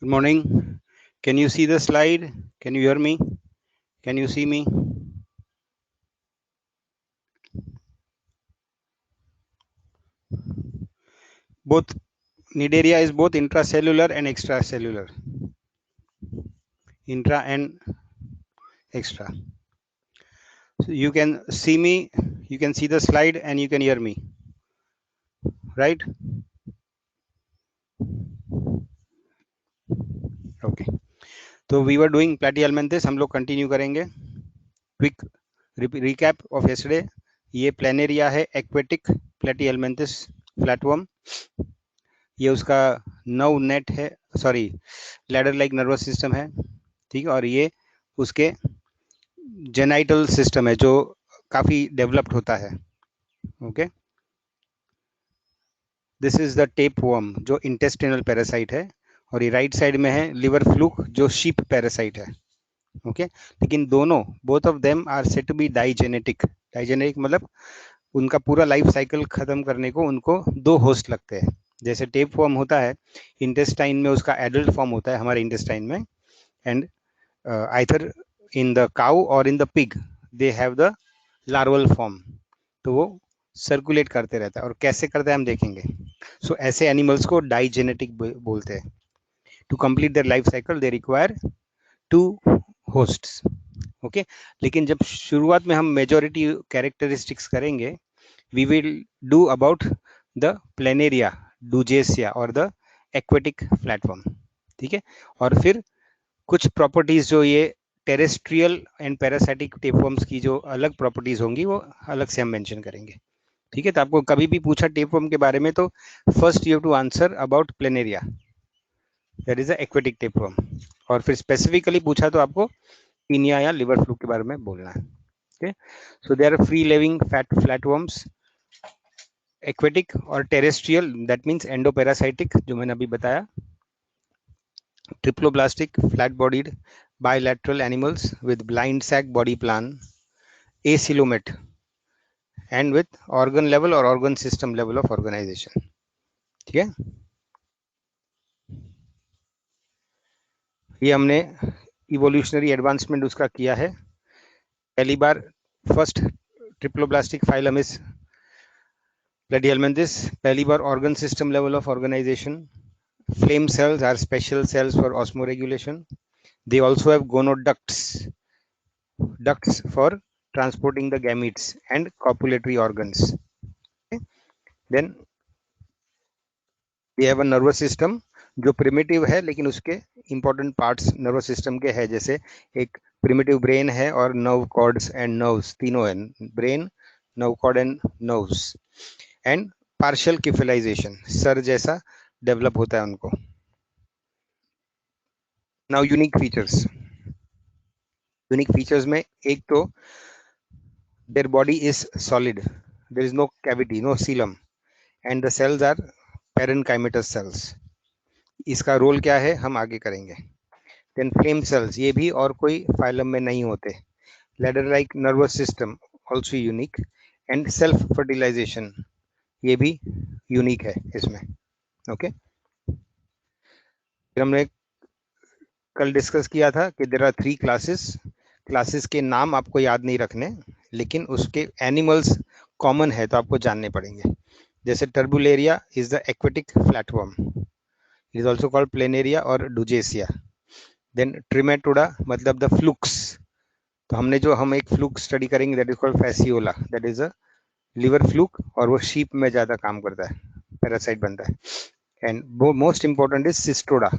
Good morning. Can you see the slide? Can you hear me? Can you see me? Both Nidaria is both intracellular and extracellular. Intra and extra. So you can see me, you can see the slide and you can hear me. Right? Okay. So we were doing platyhelminthes, हम लोग continue करेंगे. Quick recap of yesterday. ये planaria है, aquatic platyhelminthes flatworm. ये उसका nerve net है, sorry ladder like nervous system है, ठीक है. और ये उसके जेनाइटल सिस्टम है जो काफी डेवलप्ड होता है. Okay, this is the tapeworm जो इंटेस्टिनल पैरासाइट है, और ये राइट साइड में है लिवर फ्लूक जो शीप पैरासाइट है. ओके, लेकिन दोनों both of them are said to be digenetic. Digenetic मतलब उनका पूरा लाइफ साइकिल खत्म करने को उनको दो होस्ट लगते हैं. जैसे टेप फॉर्म होता है इंटेस्टाइन में, उसका एडल्ट फॉर्म होता है हमारे इंटेस्टाइन में, and either in the cow और in the pig they have the larval form. तो वो सर्कुलेट करते रहता है, और कैसे करता है हम देखेंगे. सो ऐसे एनिमल्स को डाइजेनेटिक बोलते हैं. To complete their life cycle they require two hosts. Okay, लेकिन जब शुरुआत में हम मेजॉरिटी कैरेक्टरिस्टिक्स करेंगे, we will do about the planaria, dugesia और the aquatic flatworm. ठीक है, और फिर कुछ प्रॉपर्टीज जो ये टेरेस्ट्रियल एंड पैरासाइटिक टेपवर्म्स की जो अलग प्रॉपर्टीज होंगी वो अलग से हम मेंशन करेंगे. ठीक है, तो आपको कभी भी पूछा टेपवर्म के बारे में तो first you have to answer about planaria, that is a aquatic tapeworm. और फिर स्पेसिफिकली पूछा तो आपको पीनिया या लिवर फ्लू के बारे में बोलना है. Okay, so they are free living flatworms, aquatic और टेरेस्ट्रियल, दैट मीन्स एंडोपैरासाइटिक जो मैंने अभी बताया, triploblastic flat bodied bilateral animals with blind sac body plan, acoelomate, and with organ level or organ system level of organization. ठीक है, ये हमने evolutionary advancement उसका किया है. पहली बार फर्स्ट ट्रिप्लोब्लास्टिक फाइलम इज प्लेटिहेल्मिन्थेस, पहली बार organ system level of organization. Flame cells are special cells for osmoregulation. They also have gonoducts, ducts for transporting the gametes and copulatory organs. Okay? Then they have a nervous system जो primitive है, लेकिन उसके important parts nervous system के है. जैसे एक primitive brain है और नर्व कॉर्ड्स एंड नर्व्स तीनों है, brain, nerve cord and nerves. And partial cephalisation, सर जैसा डेवलप होता है उनको. Now unique features, unique features में एक तो their body is solid, there is no cavity, no coelom, and the cells are parenchymatous cells. इसका रोल क्या है हम आगे करेंगे. देन फ्लेम सेल्स, ये भी और कोई फाइलम में नहीं होते. Ladder like nervous system also unique, and self fertilisation ये भी यूनिक है इसमें. ओके, फिर हमने कल डिस्कस किया था कि देयर आर 3 क्लासेस. क्लासेस के नाम आपको याद नहीं रखने, लेकिन उसके एनिमल्स कॉमन है तो आपको जानने पड़ेंगे. जैसे Turbellaria is the aquatic flatworm, it is also called planaria और डुजेसिया. देन ट्रिमेटोडा मतलब द फ्लूक्स, तो हमने जो हम एक फ्लूक स्टडी करेंगे that is called Fasciola, that is a liver fluke, और वो शीप में ज्यादा काम करता है, पैरासाइट बनता है. And most important is cestoda,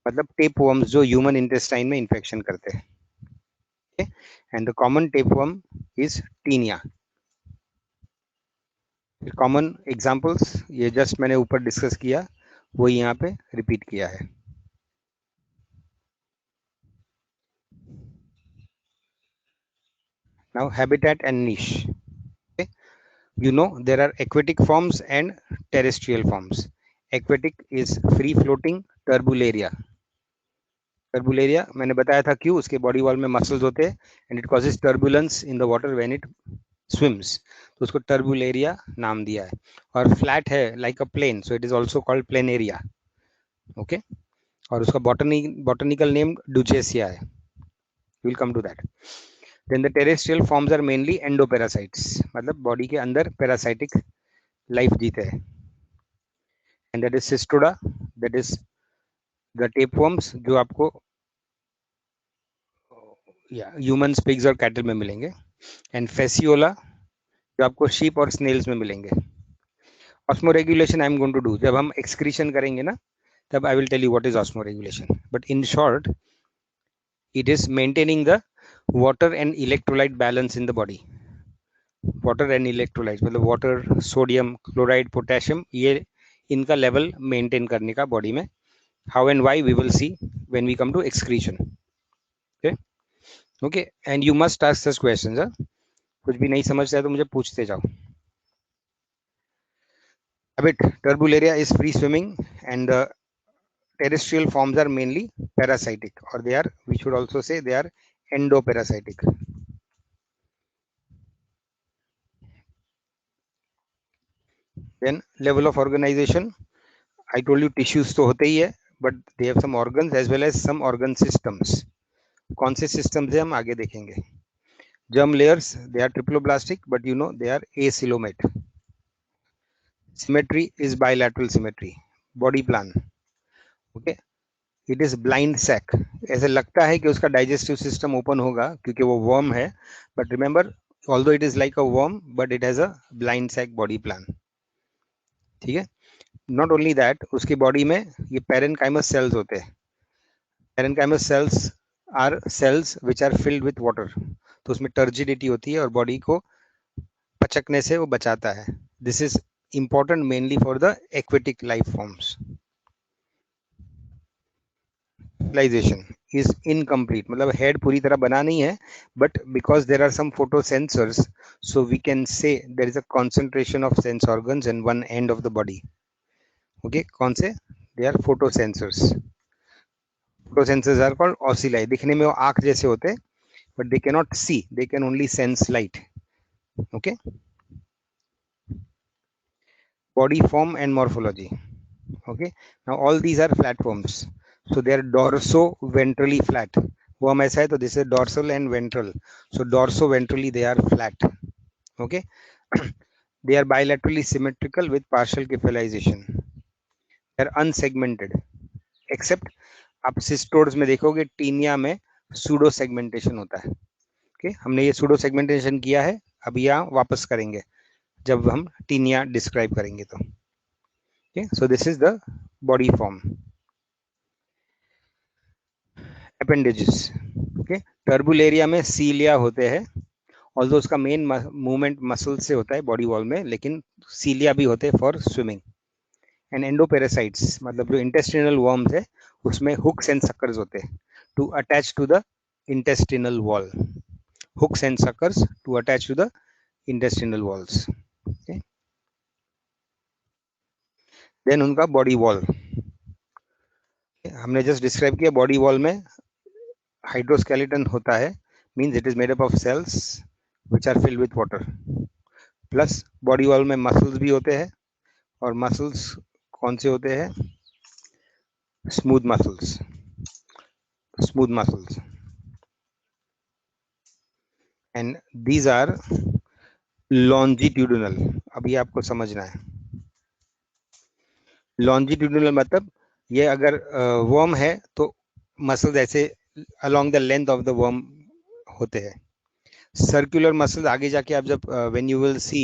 मतलब टेपवर्म्स जो ह्यूमन इंटेस्टाइन में इन्फेक्शन करते हैं. And the common tapeworm is taenia. Common examples ये जस्ट मैंने ऊपर डिस्कस किया, वो यहाँ पे रिपीट किया है. Now habitat and niche. Okay? You know there are aquatic forms and terrestrial forms. Aquatic is free floating turbularia. टर्बुलेरिया मैंने बताया था क्यों, उसके बॉडी वॉल में मसल्स होते हैं and it causes turbulence in the water when it swims, तो उसको टर्बुलेरिया नाम दिया है. और फ्लैट है like a plane, so it is also called planaria. Okay, और उसका बॉटनिकल नेम डुचेसिया है, will come to that. Then the terrestrial forms are mainly endoparasites, मतलब बॉडी के अंदर पैरासाइटिक लाइफ जीते हैं। And that is cestoda, that is the tapeworms जो आपको ह्यूमंस, पिग्स और कैटल में मिलेंगे। एंड फेसियोला जो आपको शीप और स्नेल्स में मिलेंगे। Osmoregulation I am going to do, जब हम एक्सक्रीशन करेंगे ना तब I will tell you what is osmoregulation, but in short it is maintaining the water and electrolyte balance in the body. Water and electrolyte मतलब water, sodium, chloride, potassium, ये इनका level maintain करने का body में। How and why we will see when we come to excretion. Okay okay, and you must ask this questions. कुछ भी नहीं समझता है तो मुझे पूछते जाओ। Habit, Turbellaria is free swimming and the terrestrial forms are mainly parasitic, or they are, we should also say they are endoparasitic. Then level of organization, I told you tissues तो होते ही है, but they have some organs as well as some organ systems. कौन से systems है हम आगे देखेंगे। Germ layers, they are triploblastic, but you know they are acoelomate. Symmetry is bilateral symmetry. Body plan, okay, it is blind sac. ऐसे लगता है कि उसका digestive system open होगा क्योंकि वो worm है, but remember although it is like a worm but it has a blind sac body plan, ठीक है। Not only that, उसकी बॉडी में ये parenchymus cells होते हैं। parenchymus cells are cells which are filled with water, तो उसमें turgidity होती है और बॉडी को पचकने से वो बचाता है। This is important mainly for the aquatic life forms. Fertilization is incomplete, मतलब हेड पूरी तरह बना नहीं है, but because there are some photosensors, so we can say there is a concentration of sense organs in one end of the body. Okay, कौन से? They are photosensors. Photosensors are called ocelli. दिखने में वो आँख जैसे होते हैं, but they cannot see, they can only sense light. Okay, body form and morphology. Okay, now all these are flatworms, so they are dorso-ventrally flat. worm ऐसा है तो this is dorsal and ventral, so dorso-ventrally they are flat. Okay, they are bilaterally symmetrical with partial cephalization. They are unsegmented except आप cestodes में देखोगे taenia में pseudo segmentation होता है। okay? हमने ये सूडो सेगमेंटेशन किया है, अब यहाँ वापस करेंगे जब हम टीनिया डिस्क्राइब करेंगे तो। okay? So this is the body form. Appendages. okay? टर्बुलेरिया में सीलिया होते हैं, ऑल्दो उसका मेन मूवमेंट मसल से होता है बॉडी वॉल में, लेकिन सीलिया भी होते हैं फॉर स्विमिंग। एंड एंडोपेरासाइट्स मतलब जो इंटेस्टिनल वर्म्स है उसमें हुक्स एंड सक्कर्स होते हैं to attach to the intestinal wall. Hooks and suckers to attach to the intestinal walls. Then उनका बॉडी वॉल हमने जस्ट डिस्क्राइब किया। बॉडी वॉल में हाइड्रोस्केलेटन होता है, means it is made up of cells which are filled with water, plus body wall में muscles भी होते हैं, और मसल्स कौन से होते हैं? Smooth muscles, smooth muscles, and these are longitudinal. अब ये आपको समझना है। लॉन्जिट्यूडिनल मतलब ये अगर वर्म है तो मसल्स ऐसे along the length of the worm होते हैं। सर्कुलर मसल्स आगे जाके आप जब when you will see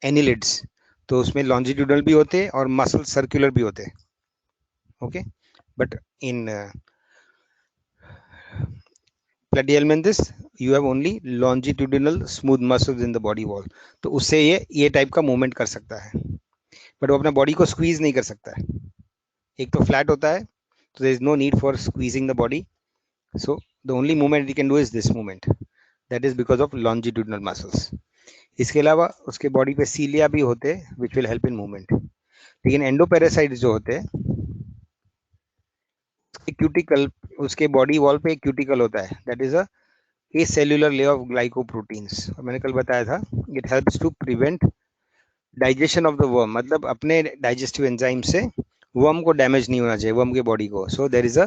annelids तो उसमें लॉन्जिट्यूडनल भी होते हैं और मसल सर्कुलर भी होते हैं। Okay, but in platyhelminthes you have only longitudinal smooth muscles in the body wall, तो उससे ये टाइप का मूवमेंट कर सकता है, बट वो अपना बॉडी को स्क्वीज नहीं कर सकता है। एक तो फ्लैट होता है तो there is no need for squeezing the body, so the only movement you can do is this movement, that is because of longitudinal muscles. इसके अलावा उसके बॉडी पे सीलिया भी होते हैं which will help in movement. लेकिन endoparasites जो होते हैं क्यूटिकल, उसके बॉडी वॉल पे एक क्यूटिकल होता है, that is acellular layer of glycoproteins. मैंने कल बताया था it helps to prevent digestion of the worm, मतलब अपने डाइजेस्टिव एंजाइम से वर्म को डैमेज नहीं होना चाहिए, वर्म के बॉडी को. So there is a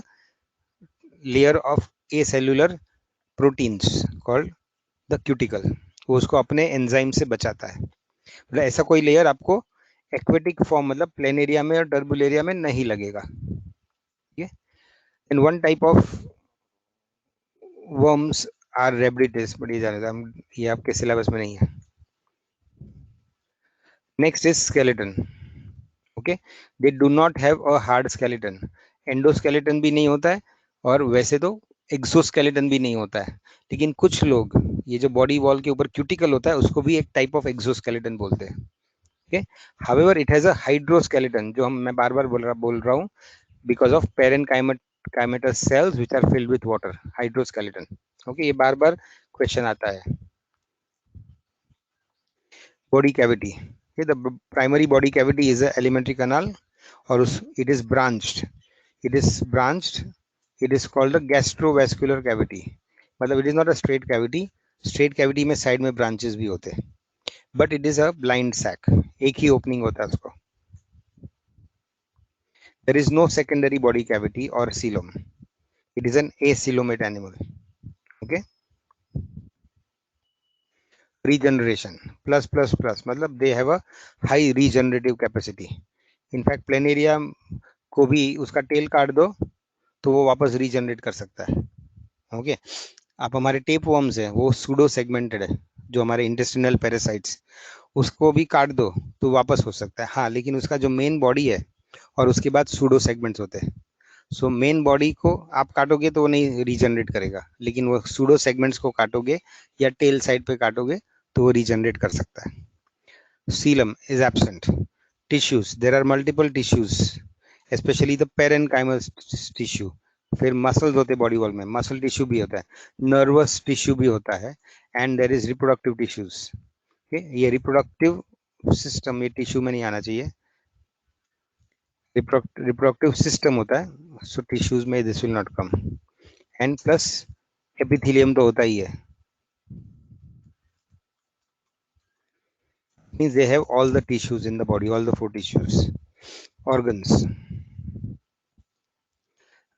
layer of acellular proteins called the cuticle, वो उसको अपने एंजाइम से बचाता है. मतलब ऐसा कोई लेयर आपको एक्वेटिक फॉर्म मतलब प्लेनेरिया में और टर्बुलेरिया में नहीं लगेगा. ठीक है. And one type of worms are rhabdites, but ये जाने हम, ये आपके सिलेबस में नहीं है. Next is skeleton. Okay, they do not have a hard skeleton. Endoskeleton भी नहीं होता है और वैसे तो एक्सोस्केलेटन भी नहीं होता है. लेकिन कुछ लोग, ये जो बॉडी वॉल के ऊपर क्यूटिकल होता है उसको भी एक टाइप ऑफ एक्सोस्केलेटन बोलते हैं. Okay, however it has a hydroskeleton, जो हम मैं बार बार बोल रहा हूँ, because of parenchymatous cells which are filled with water, hydroskeleton. Okay, ये बार बार क्वेश्चन आता है. बॉडी कैविटी, ये the primary body cavity is a alimentary canal, और उस it is branched, it is called a gastrovascular cavity. मतलब it is not a straight cavity. Straight cavity में साइड में ब्रांचेस भी होते हैं, but it is a blind sac, एक ही ओपनिंग होता है उसको. there is no secondary body cavity or coelom. It is an acoelomate animal. Okay. Regeneration plus मतलब they have a high regenerative capacity. In fact planaria को भी उसका tell काट दो तो वो वापस रीजनरेट कर सकता है. ओके. आप हमारे टेप वर्म्स है वो सूडो सेगमेंटेड है, जो हमारे इंटेस्टिनल पैरासाइट्स, उसको भी काट दो तो वापस हो सकता है. हाँ, लेकिन उसका जो मेन बॉडी है और उसके बाद सूडो सेगमेंट्स होते हैं. सो मेन बॉडी को आप काटोगे तो वो नहीं रीजनरेट करेगा, लेकिन वो सूडो सेगमेंट्स को काटोगे या टेल साइड पे काटोगे तो वो रीजनरेट कर सकता है. Coelom is absent. Tissues, there are multiple tissues, specially the parenchymous tissue. फिर मसल्स होते हैं बॉडी वॉल में, मसल टिश्यू भी होता है, नर्वस टिश्यू भी होता है, and there is reproductive tissues. ये रिप्रोडक्टिव सिस्टम, ये टिश्यू में नहीं आना चाहिए, रिप्रोडक्टिव सिस्टम होता है. सो टिश्यूज में this will not come. And plus epithelium तो होता ही है. Means they have all the tissues in the body, all the 4 tissues. Organs,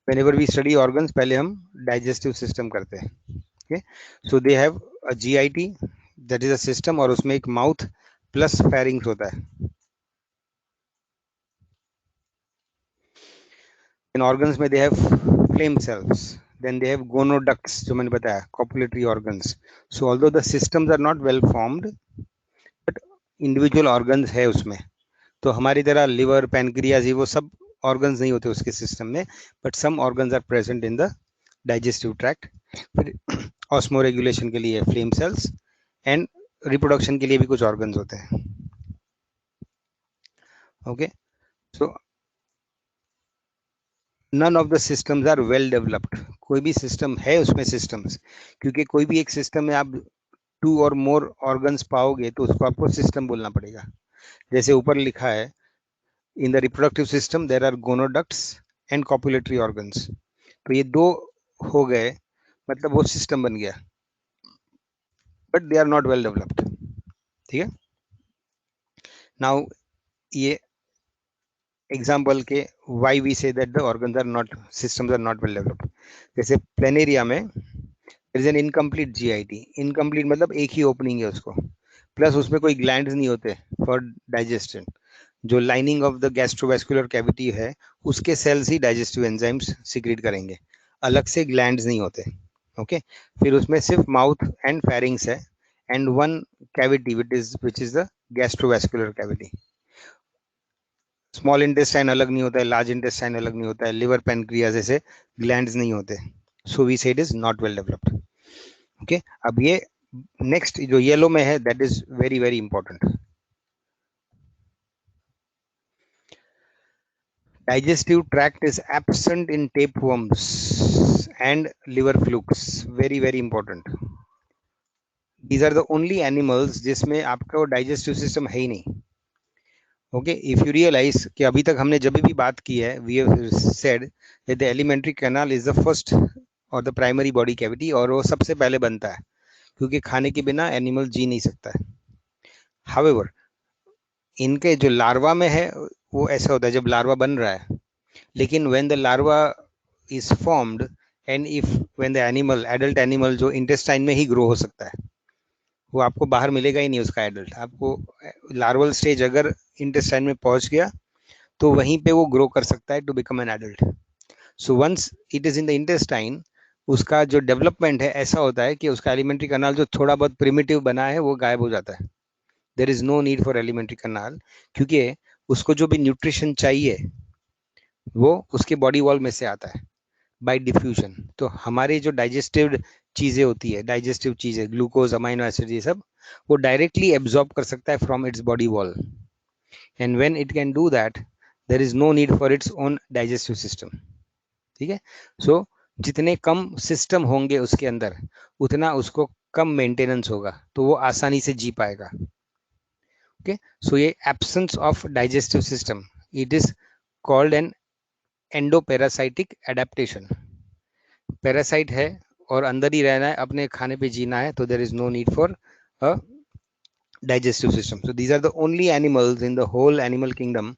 whenever we study organs पहले हम डाइजेस्टिव सिस्टम करते हैं. Okay, so they have a GIT, that is a system, और उसमें एक माउथ प्लस फेरिंग्स होता है. इन organs में they have flame cells, then they have gonoducts, जो मैंने बताया, copulatory organs. So although the systems are not well formed, but individual organs है उसमें. तो हमारी तरह लिवर, पैनक्रियाज, वो सब ऑर्गन्स नहीं होते उसके सिस्टम में, but some organs are present in the digestive tract. फिर ऑस्मो रेगुलेशन के लिए फ्लेम सेल्स, एंड रिप्रोडक्शन के लिए भी कुछ ऑर्गन्स होते हैं. Okay, so none of the systems are well developed. कोई भी सिस्टम है उसमें सिस्टम्स, क्योंकि कोई भी एक सिस्टम में आप 2 और मोर ऑर्गन्स पाओगे तो उसको आपको सिस्टम बोलना पड़ेगा. जैसे ऊपर लिखा है, in the reproductive system there are gonoducts and copulatory organs. तो ये 2 हो गए, मतलब वो सिस्टम बन गया, but they are not well developed. ठीक है. नाउ ये एग्जाम्पल के why we say that the organs are not, systems are not well developed. जैसे प्लेनेरिया में is an incomplete GIT. Incomplete मतलब एक ही ओपनिंग है उसको, प्लस उसमें कोई ग्लैंड्स नहीं होते फॉर डाइजेशन. जो lining of the gastrovascular cavity है उसके सेल्स ही डाइजेस्टिव एंजाइम्स सिक्रीट करेंगे, अलग से ग्लैंड्स नहीं होते. ओके. फिर उसमें सिर्फ माउथ एंड फेरिंग्स है, and one cavity which is the gastrovascular cavity. Small intestine अलग नहीं होता है, लार्ज इंटेस्टाइन अलग नहीं होता है, लिवर, पैनक्रियाज जैसे ग्लैंड्स नहीं होते. सो वी से it is not well developed. Okay. अब ये नेक्स्ट जो येलो में है that is very very important. Digestive tract is absent in tapeworms and liver flukes. Very very important. These are the only animals जिसमें आपका digestive system है ही नहीं. Okay, if you realize कि अभी तक हमने जब भी बात की है, we have said that the alimentary canal is the first or the primary body cavity, और वो सबसे पहले बनता है क्योंकि खाने के बिना एनिमल जी नहीं सकता है. However, इनके जो लार्वा में है वो ऐसा होता है जब लार्वा बन रहा है, लेकिन when the larva is formed and if when the animal, adult animal जो इंटेस्टाइन में ही ग्रो हो सकता है, वो आपको बाहर मिलेगा ही नहीं उसका एडल्ट आपको। लार्वल स्टेज अगर इंटेस्टाइन में पहुंच गया तो वहीं पे वो ग्रो कर सकता है to become an adult. So once it is in the intestine, उसका जो डेवलपमेंट है ऐसा होता है कि उसका एलिमेंट्री कनाल जो थोड़ा बहुत प्रिमिटिव बना है वो गायब हो जाता है। There is no need for alimentary canal, क्योंकि उसको जो भी न्यूट्रिशन चाहिए वो उसके बॉडी वॉल में से आता है बाय डिफ्यूजन। तो हमारे जो डाइजेस्टिव चीजें होती है, डाइजेस्टिव चीजें ग्लूकोज, अमाइनो एसिड, ये सब वो डायरेक्टली एब्जॉर्ब कर सकता है from its body wall, and when it can do that there is no need for its own digestive system. ठीक है, सो जितने कम सिस्टम होंगे उसके अंदर उतना उसको कम मेंटेनेंस होगा, तो वो आसानी से जी पाएगा। ओके, सो ये absence of digestive system, it is called an endoparasitic adaptation. Parasite है और अंदर ही रहना है, अपने खाने पे जीना है, तो there is no need for a digestive system. So these are the only animals in the whole animal kingdom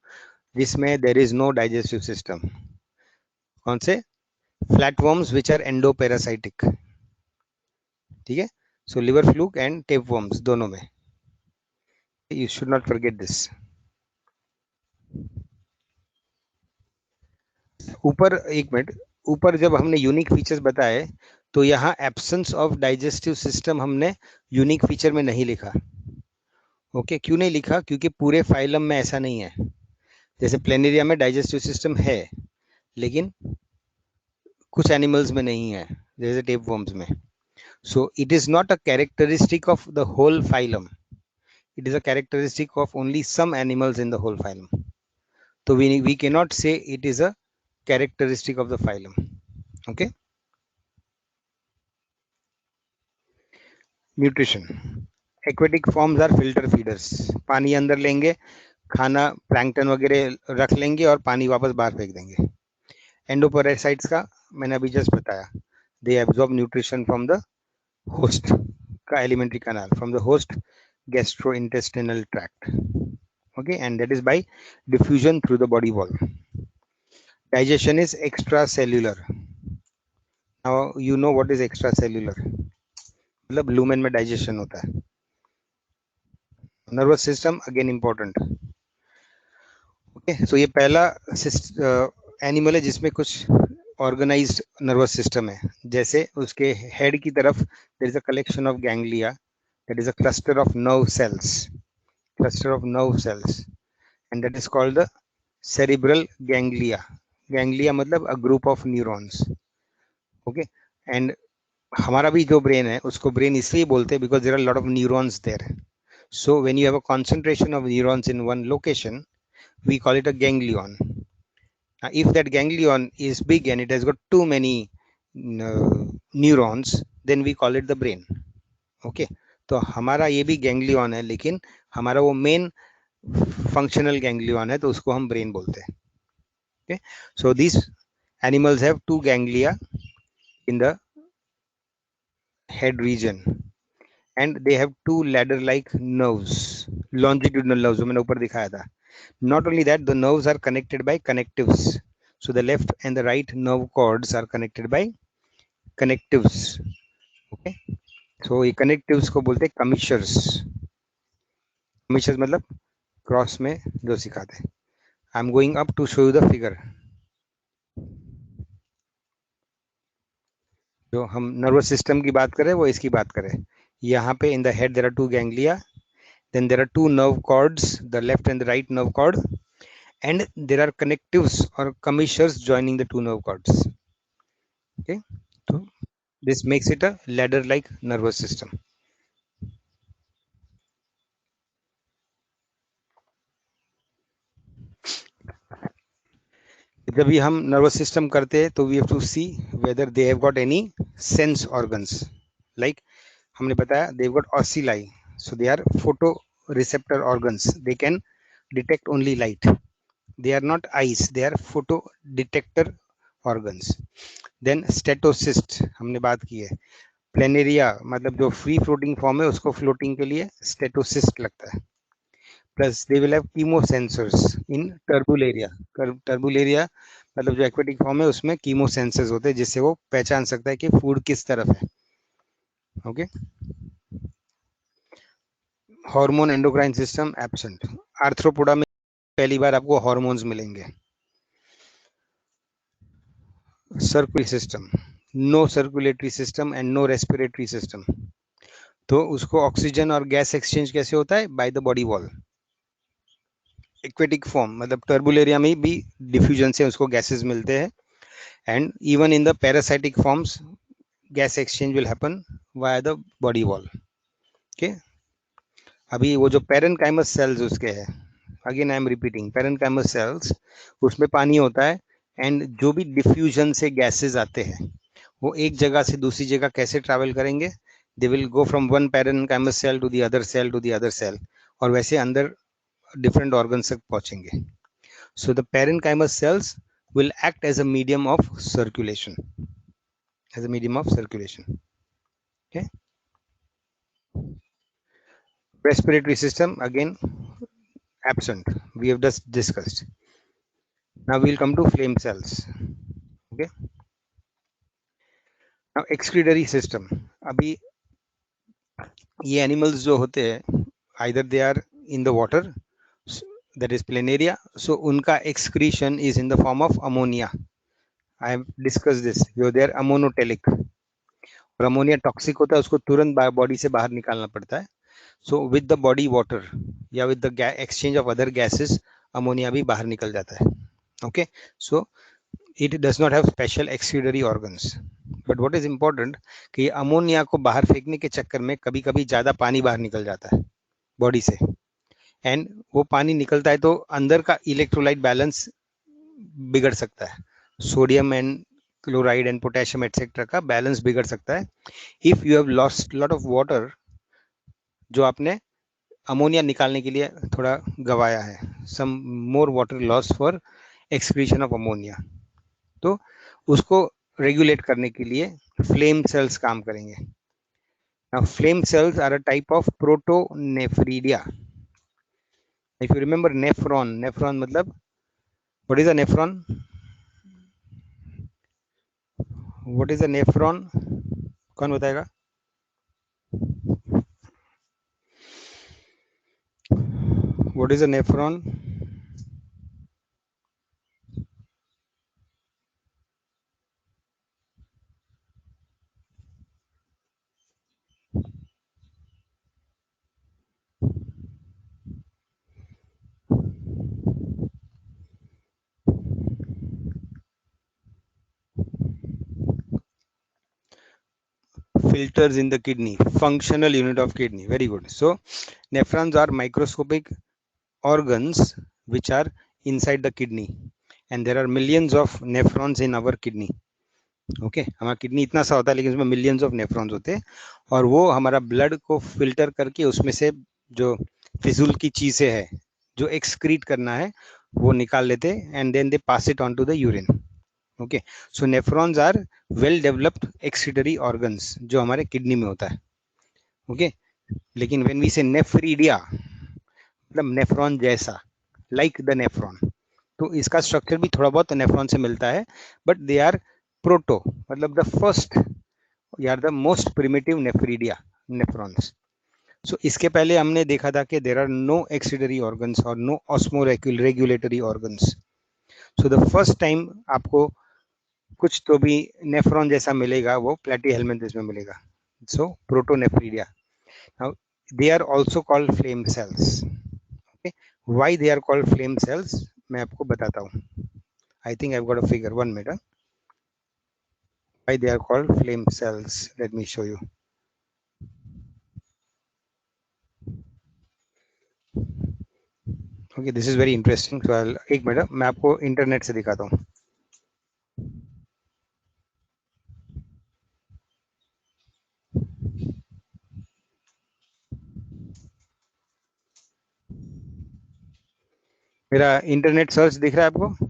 जिसमें there is no digestive system. कौन से? Flatworms which are endoparasitic. ठीक है, so liver fluke and tapeworms दोनों में, you should not forget this. ऊपर एक minute, ऊपर जब हमने यूनिक फीचर्स बताए तो यहाँ एब्सेंस ऑफ डाइजेस्टिव सिस्टम हमने यूनिक फीचर में नहीं लिखा। ओके, क्यों नहीं लिखा? क्योंकि पूरे फाइलम में ऐसा नहीं है। जैसे प्लेनेरिया में डाइजेस्टिव सिस्टम है लेकिन कुछ एनिमल्स में नहीं है, जैसे टेपवर्म्स में। So it is not a characteristic of the whole phylum, it is a characteristic of only some animals in the whole phylum. So we cannot say it is a characteristic of the phylum. Okay, nutrition, aquatic forms are filter feeders, पानी अंदर लेंगे, खाना plankton वगैरह रख लेंगे और पानी वापस बाहर फेंक देंगे। एंडोपैरासाइट्स का मैंने अभी जस्ट बताया, they absorb nutrition from the host का alimentary canal, from the host gastrointestinal tract. Okay, and that is by diffusion through the body wall. Digestion is extracellular. Now you know what is extracellular, मतलब lumen में digestion होता है। Nervous system again important. Okay, so ये पहला animal है जिसमें कुछ organised nervous system है। जैसे उसके हेड की तरफ there is a collection of ganglia, that is a cluster of nerve cells, cluster of nerve cells, and that is called the cerebral ganglia. Ganglia मतलब a group of neurons. Okay, and हमारा भी जो brain है उसको brain इसलिए बोलते हैं because there are lot of neurons there. So when you have a concentration of neurons in one location, we call it a ganglion. Now, if that ganglion is big and it has got too many neurons, then we call it the brain. Okay, तो हमारा ये भी ganglion है, लेकिन हमारा वो main functional ganglion है, तो उसको हम ब्रेन बोलते हैं। Okay, so these animals have two ganglia in the head region and they have two ladder like nerves, longitudinal nerves जो मैंने ऊपर दिखाया था। Not only that, the nerves are connected by connectives, so the left and the right nerve cords are connected by connectives. Okay, so ये connectives को बोलते हैं commissures. Commissures मतलब क्रॉस में जो सिखाते हैं। I am going up to show you the figure. जो हम नर्वस सिस्टम की बात करें वो इसकी बात करें। यहाँ पे in the head there are two ganglia, then there are two nerve cords, the left and the right nerve cord, and there are connectives or commissures joining the two nerve cords. Okay, so this makes it a ladder like nervous system. जब भी हम nervous system करते हैं तो we have to see whether they have got any sense organs. Like हमने बताया they have got ocelli, so they are photoreceptor organs, they can detect only light, they are not eyes, they are photo detector organs. Then stetocyst हमने बात की है। Planaria मतलब जो free floating form है उसको फ्लोटिंग के लिए स्टेटोसिस्ट लगता है। Plus they will have chemosensors in Turbellaria. Turbellaria मतलब जो एक्वेटिक फॉर्म है उसमें कीमो सेंसर्स होते हैं जिससे वो पहचान सकता है कि फूड किस तरफ है। Okay. Hormone endocrine system absent. Arthropoda में पहली बार आपको हार्मोन्स मिलेंगे। Circulatory system, no circulatory system and no respiratory system. तो उसको ऑक्सीजन और गैस एक्सचेंज कैसे होता है? By the body wall. Aquatic form मतलब टर्बुलेरिया में भी डिफ्यूजन से उसको गैसेस मिलते हैं, and even in the parasitic forms gas exchange will happen via the body wall. Okay. अभी वो जो पेरेन्काइमस सेल्स उसके है, again I am repeating, parenchymous cells, उसमें पानी होता है, एंड जो भी डिफ्यूजन से गैसेस आते हैं वो एक जगह से दूसरी जगह कैसे ट्रैवल करेंगे? They will go from one parenchymous cell to the other cell to the other cell, और वैसे अंदर डिफरेंट ऑर्गन्स तक पहुंचेंगे। So the parenchymous cells will act as a medium of circulation, as a medium of circulation. Okay. Respiratory system again absent, we have just discussed. Now we will come to flame cells. Okay. Now excretory system, अभी ये animals जो होते हैं either they are in the water, that is planaria, so उनका excretion is in the form of ammonia. I have discussed this, they are ammonotelic, और ammonia toxic होता है, उसको तुरंत बॉडी से बाहर निकालना पड़ता है। So with the body water या with the exchange of other gases ammonia भी बाहर निकल जाता है। Okay. So it does not have special excretory organs, but what is important कि अमोनिया को बाहर फेंकने के चक्कर में कभी कभी ज़्यादा पानी बाहर निकल जाता है बॉडी से, एंड वो पानी निकलता है तो अंदर का इलेक्ट्रोलाइट बैलेंस बिगड़ सकता है, sodium and chloride and potassium etcetera का बैलेंस बिगड़ सकता है। If you have lost lot of water, जो आपने अमोनिया निकालने के लिए थोड़ा गवाया है, some more water loss for excretion of ammonia, तो उसको रेगुलेट करने के लिए फ्लेम सेल्स काम करेंगे। Now flame cells are a type of protonephridia. If you remember nephron, nephron मतलब, what is a nephron? What is a nephron? कौन बताएगा? What is a nephron? Filters in the kidney, functional unit of kidney. Very good. So nephrons are microscopic organs which are inside the kidney, and there are millions of nephrons in our kidney. Okay हमारा kidney इतना सा होता है लेकिन उसमें millions of nephrons होते हैं, और वो हमारा ब्लड को फिल्टर करके उसमें से जो फिजूल की चीजें हैं जो एक्सक्रीट करना है वो निकाल लेते हैं, and then they pass it on to the urine. Okay. So nephrons are well developed excretory organs जो हमारे किडनी में होता है। ओके। लेकिन व्हेन वी से नेफ्रीडिया मतलब नेफ्रॉन जैसा, लाइक द नेफ्रॉन, तो इसका स्ट्रक्चर भी थोड़ा बहुत नेफ्रॉन से मिलता है, बट दे आर प्रोटो मतलब द फर्स्ट या the most primitive nephridia nephrons. So इसके पहले हमने देखा था कि there are no excretory organs और no osmo regulatory organs. So the first time आपको कुछ तो भी नेफ्रॉन जैसा मिलेगा वो प्लेटीहेल्मिन्थस में मिलेगा, so protonephridia. Now they are also called flame cells. Okay. Why they are called flame cells मैं आपको बताता हूँ। I think I have got a figure, 1 minute. Why they are called flame cells? Let me show you. Okay, this is very interesting. So I'll, एक minute मैं आपको internet से दिखाता हूँ। मेरा इंटरनेट सर्च दिख रहा है आपको?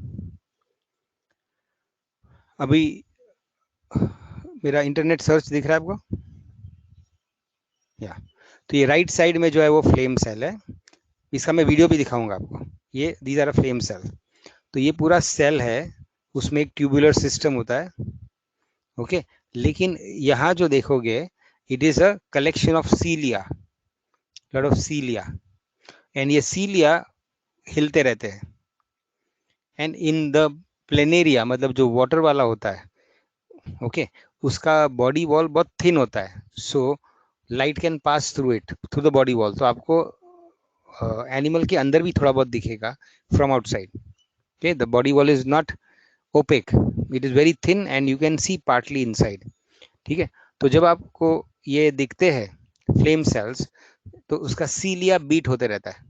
अभी मेरा इंटरनेट सर्च दिख रहा है आपको? या तो ये राइट साइड में जो है वो फ्लेम सेल है, इसका मैं वीडियो भी दिखाऊंगा आपको। ये these are a flame cell. तो ये पूरा सेल है, उसमें एक ट्यूबुलर सिस्टम होता है। ओके, लेकिन यहाँ जो देखोगे, it is a collection of सीलिया, lot of सीलिया, and ये सीलिया हिलते रहते हैं। एंड इन द प्लेनेरिया, मतलब जो वाटर वाला होता है, ओके, उसका बॉडी वॉल बहुत थिन होता है, so light can pass through it, through the body wall, तो आपको एनिमल के अंदर भी थोड़ा बहुत दिखेगा from outside. Okay, the body wall is not opaque, it is very thin and you can see partly inside. ठीक है, तो जब आपको ये दिखते हैं फ्लेम सेल्स, तो उसका सीलिया बीट होते रहता है,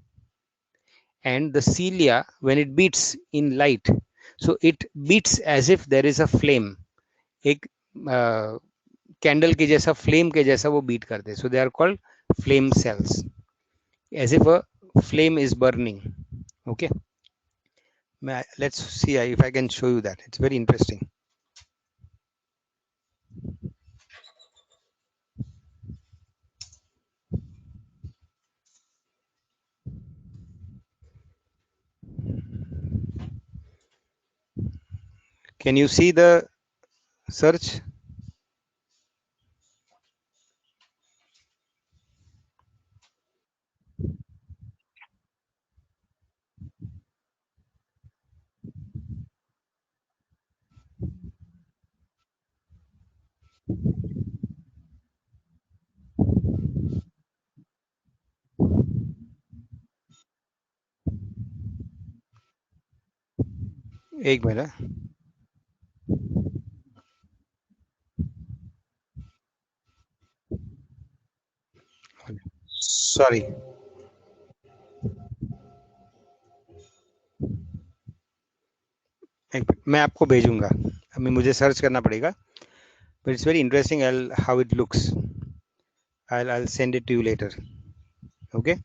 and the cilia when it beats in light, so it beats as if there is a flame, एक कैंडल के जैसा, फ्लेम के जैसा वो बीट करते हैं, so they are called flame cells, as if a flame is burning. Okay, let's see if I can show you that. It's very interesting. Can you see the search? एक minute, sorry, मैं आपको भेजूंगा, अभी मुझे search करना पड़ेगा, but it's very interesting how it looks. I'll send it to you later. Okay,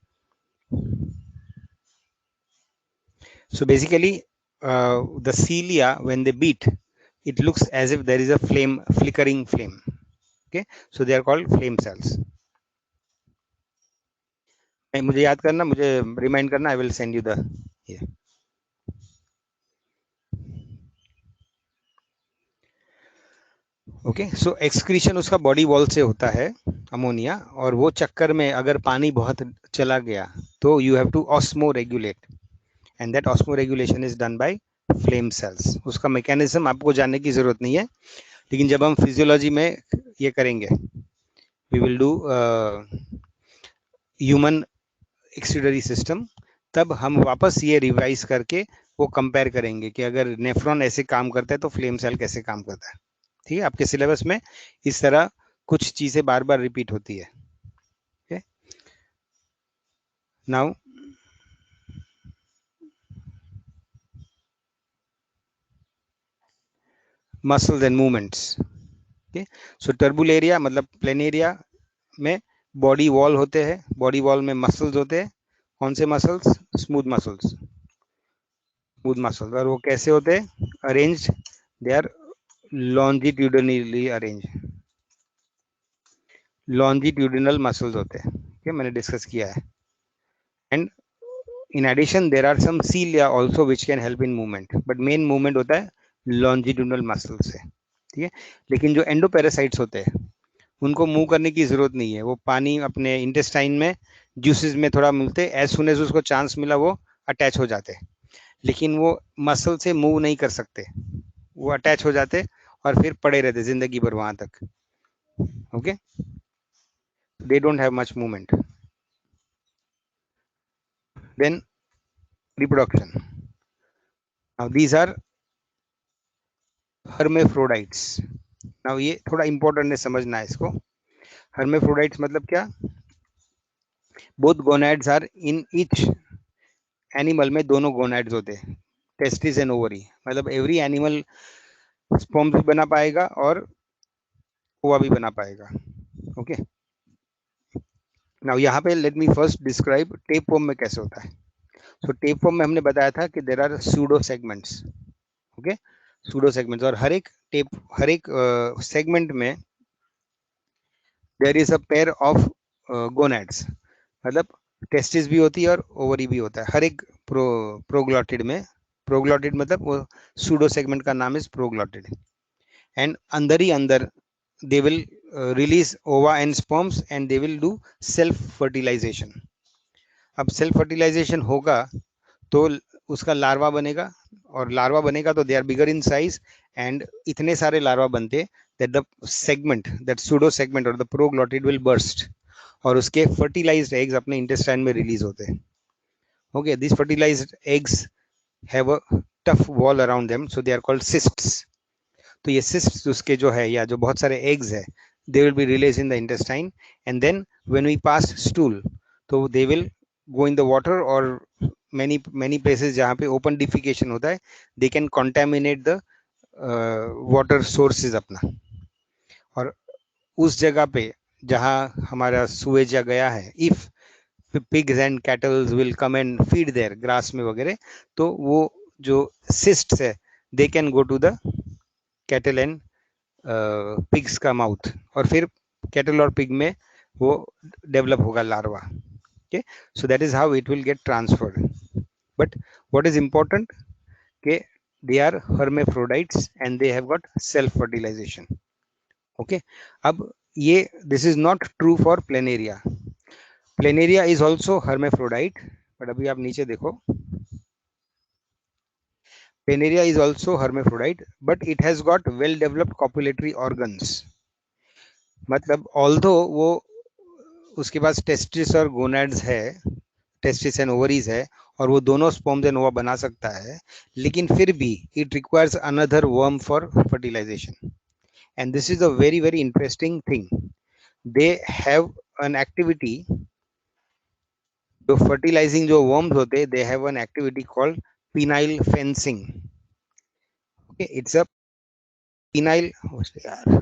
so basically, the cilia when they beat, it looks as if there is a flame, flickering flame. Okay, so they are called flame cells. मुझे याद करना, मुझे remind करना, I will send you the, okay. So excretion उसका body wall से होता है, ammonia, और वो चक्कर में अगर पानी बहुत चला गया, तो you have to osmoregulate, and that osmoregulation is done by flame cells. उसका मैकेनिज्म आपको जानने की जरूरत नहीं है, लेकिन जब हम फिजियोलॉजी में ये करेंगे, we will do human excretory system, तब हम वापस ये रिवाइज करके वो कंपेयर करेंगे कि अगर नेफ्रॉन ऐसे काम करता है तो फ्लेम सेल कैसे काम करता है। ठीक है, आपके सिलेबस में इस तरह कुछ चीजें बार बार रिपीट होती है। okay? Now, muscles and movements. Okay? So टर्बुलेरिया मतलब प्लेनेरिया में बॉडी वॉल होते हैं, बॉडी वॉल में मसल्स होते हैं। कौन से muscles? Smooth muscles, smooth muscles. और वो कैसे होते हैं? Arranged, they are longitudinally arrange, longitudinal muscles होते हैं। okay? मैंने डिस्कस किया है। And in addition there are some cilia also which can help in movement, but main movement होता है longitudinal muscle से। ठीक है, लेकिन जो एंडोपेरासाइट्स होते हैं उनको मूव करने की जरूरत नहीं है, वो पानी अपने इंटेस्टाइन में जूसेस में थोड़ा मिलते, एज सुन एज उसको चांस मिला वो अटैच हो जाते, लेकिन वो मसल से मूव नहीं कर सकते, वो अटैच हो जाते और फिर पड़े रहते जिंदगी भर वहां तक। Okay, they don't have much movement. Then reproduction, now these are hermaphrodites. Now ये थोड़ा इंपॉर्टेंट है, समझना है इसको। हर्मेफ्रोडाइट्स मतलब क्या? Both gonads are in each animal, में दोनों गोनैड्स होते हैं, टेस्टिस एंड ओवरी, मतलब एवरी एनिमल स्पर्म भी बना पाएगा और ओवा भी बना पाएगा। ओके, नाउ यहाँ पे let me first describe tapeworm में कैसे होता है। सो टेपवर्म में हमने बताया था कि there are pseudo segments. Okay, pseudo segments, और हर एक सेगमेंट में there is a pair of gonads, मतलब टेस्टिस भी होती है और ओवरी भी होता है हर एक प्रोग्लॉटिड में। प्रोग्लॉटिड मतलब वो सूडो सेगमेंट का नाम है प्रोग्लॉटिड। एंड अंदर ही अंदर they will release ova and sperms and they will do self fertilization. अब सेल्फ फर्टिलाइजेशन होगा तो उसका लार्वा बनेगा, और लार्वा बनेगा तो they are bigger in size, and इतने सारे लार्वा बनते that the segment, that pseudo segment और द प्रोग्लॉटिड विल बर्स्ट, और उसके फर्टिलाइज्ड एग्स अपने इंटेस्टाइन में रिलीज होते हैं। Okay, this fertilized eggs have a tough wall around them, so they are called cysts. तो ये सिस्ट्स उसके जो है, या जो बहुत सारे एग्स है, they will be release in the intestine, and then when we pass stool, तो they will go in the water, और many places जहाँ पे ओपन डिफिकेशन होता है, they can contaminate the water sources अपना। और उस जगह पे जहाँ हमारा सुएज या गया है, if pigs and cattles will come and feed their grass में वगैरह, तो वो जो सिस्ट्स है, they can go to the cattle and pigs का माउथ, और फिर कैटल और पिग में वो डेवलप होगा larva. Okay, so that is how it will get transferred. But what is important के they are hermaphrodites and they have got self fertilization. Okay, अब ये this is not true for planaria. Planaria is also hermaphrodite, but अभी आप नीचे देखो, planaria is also hermaphrodite but it has got well developed copulatory organs. मतलब although वो उसके पास testis और गोनाड्स है, टेस्टिस एंड ओवरीज है, और वो दोनों स्पर्म्स एंड ओवा बना सकता है, लेकिन फिर भी it requires another worm for fertilization. And this is a very very interesting thing, they have an activity, जो फर्टिलाइजिंग जो वर्म्स होते, they have an activity called penile fencing. Okay, it's a penile यार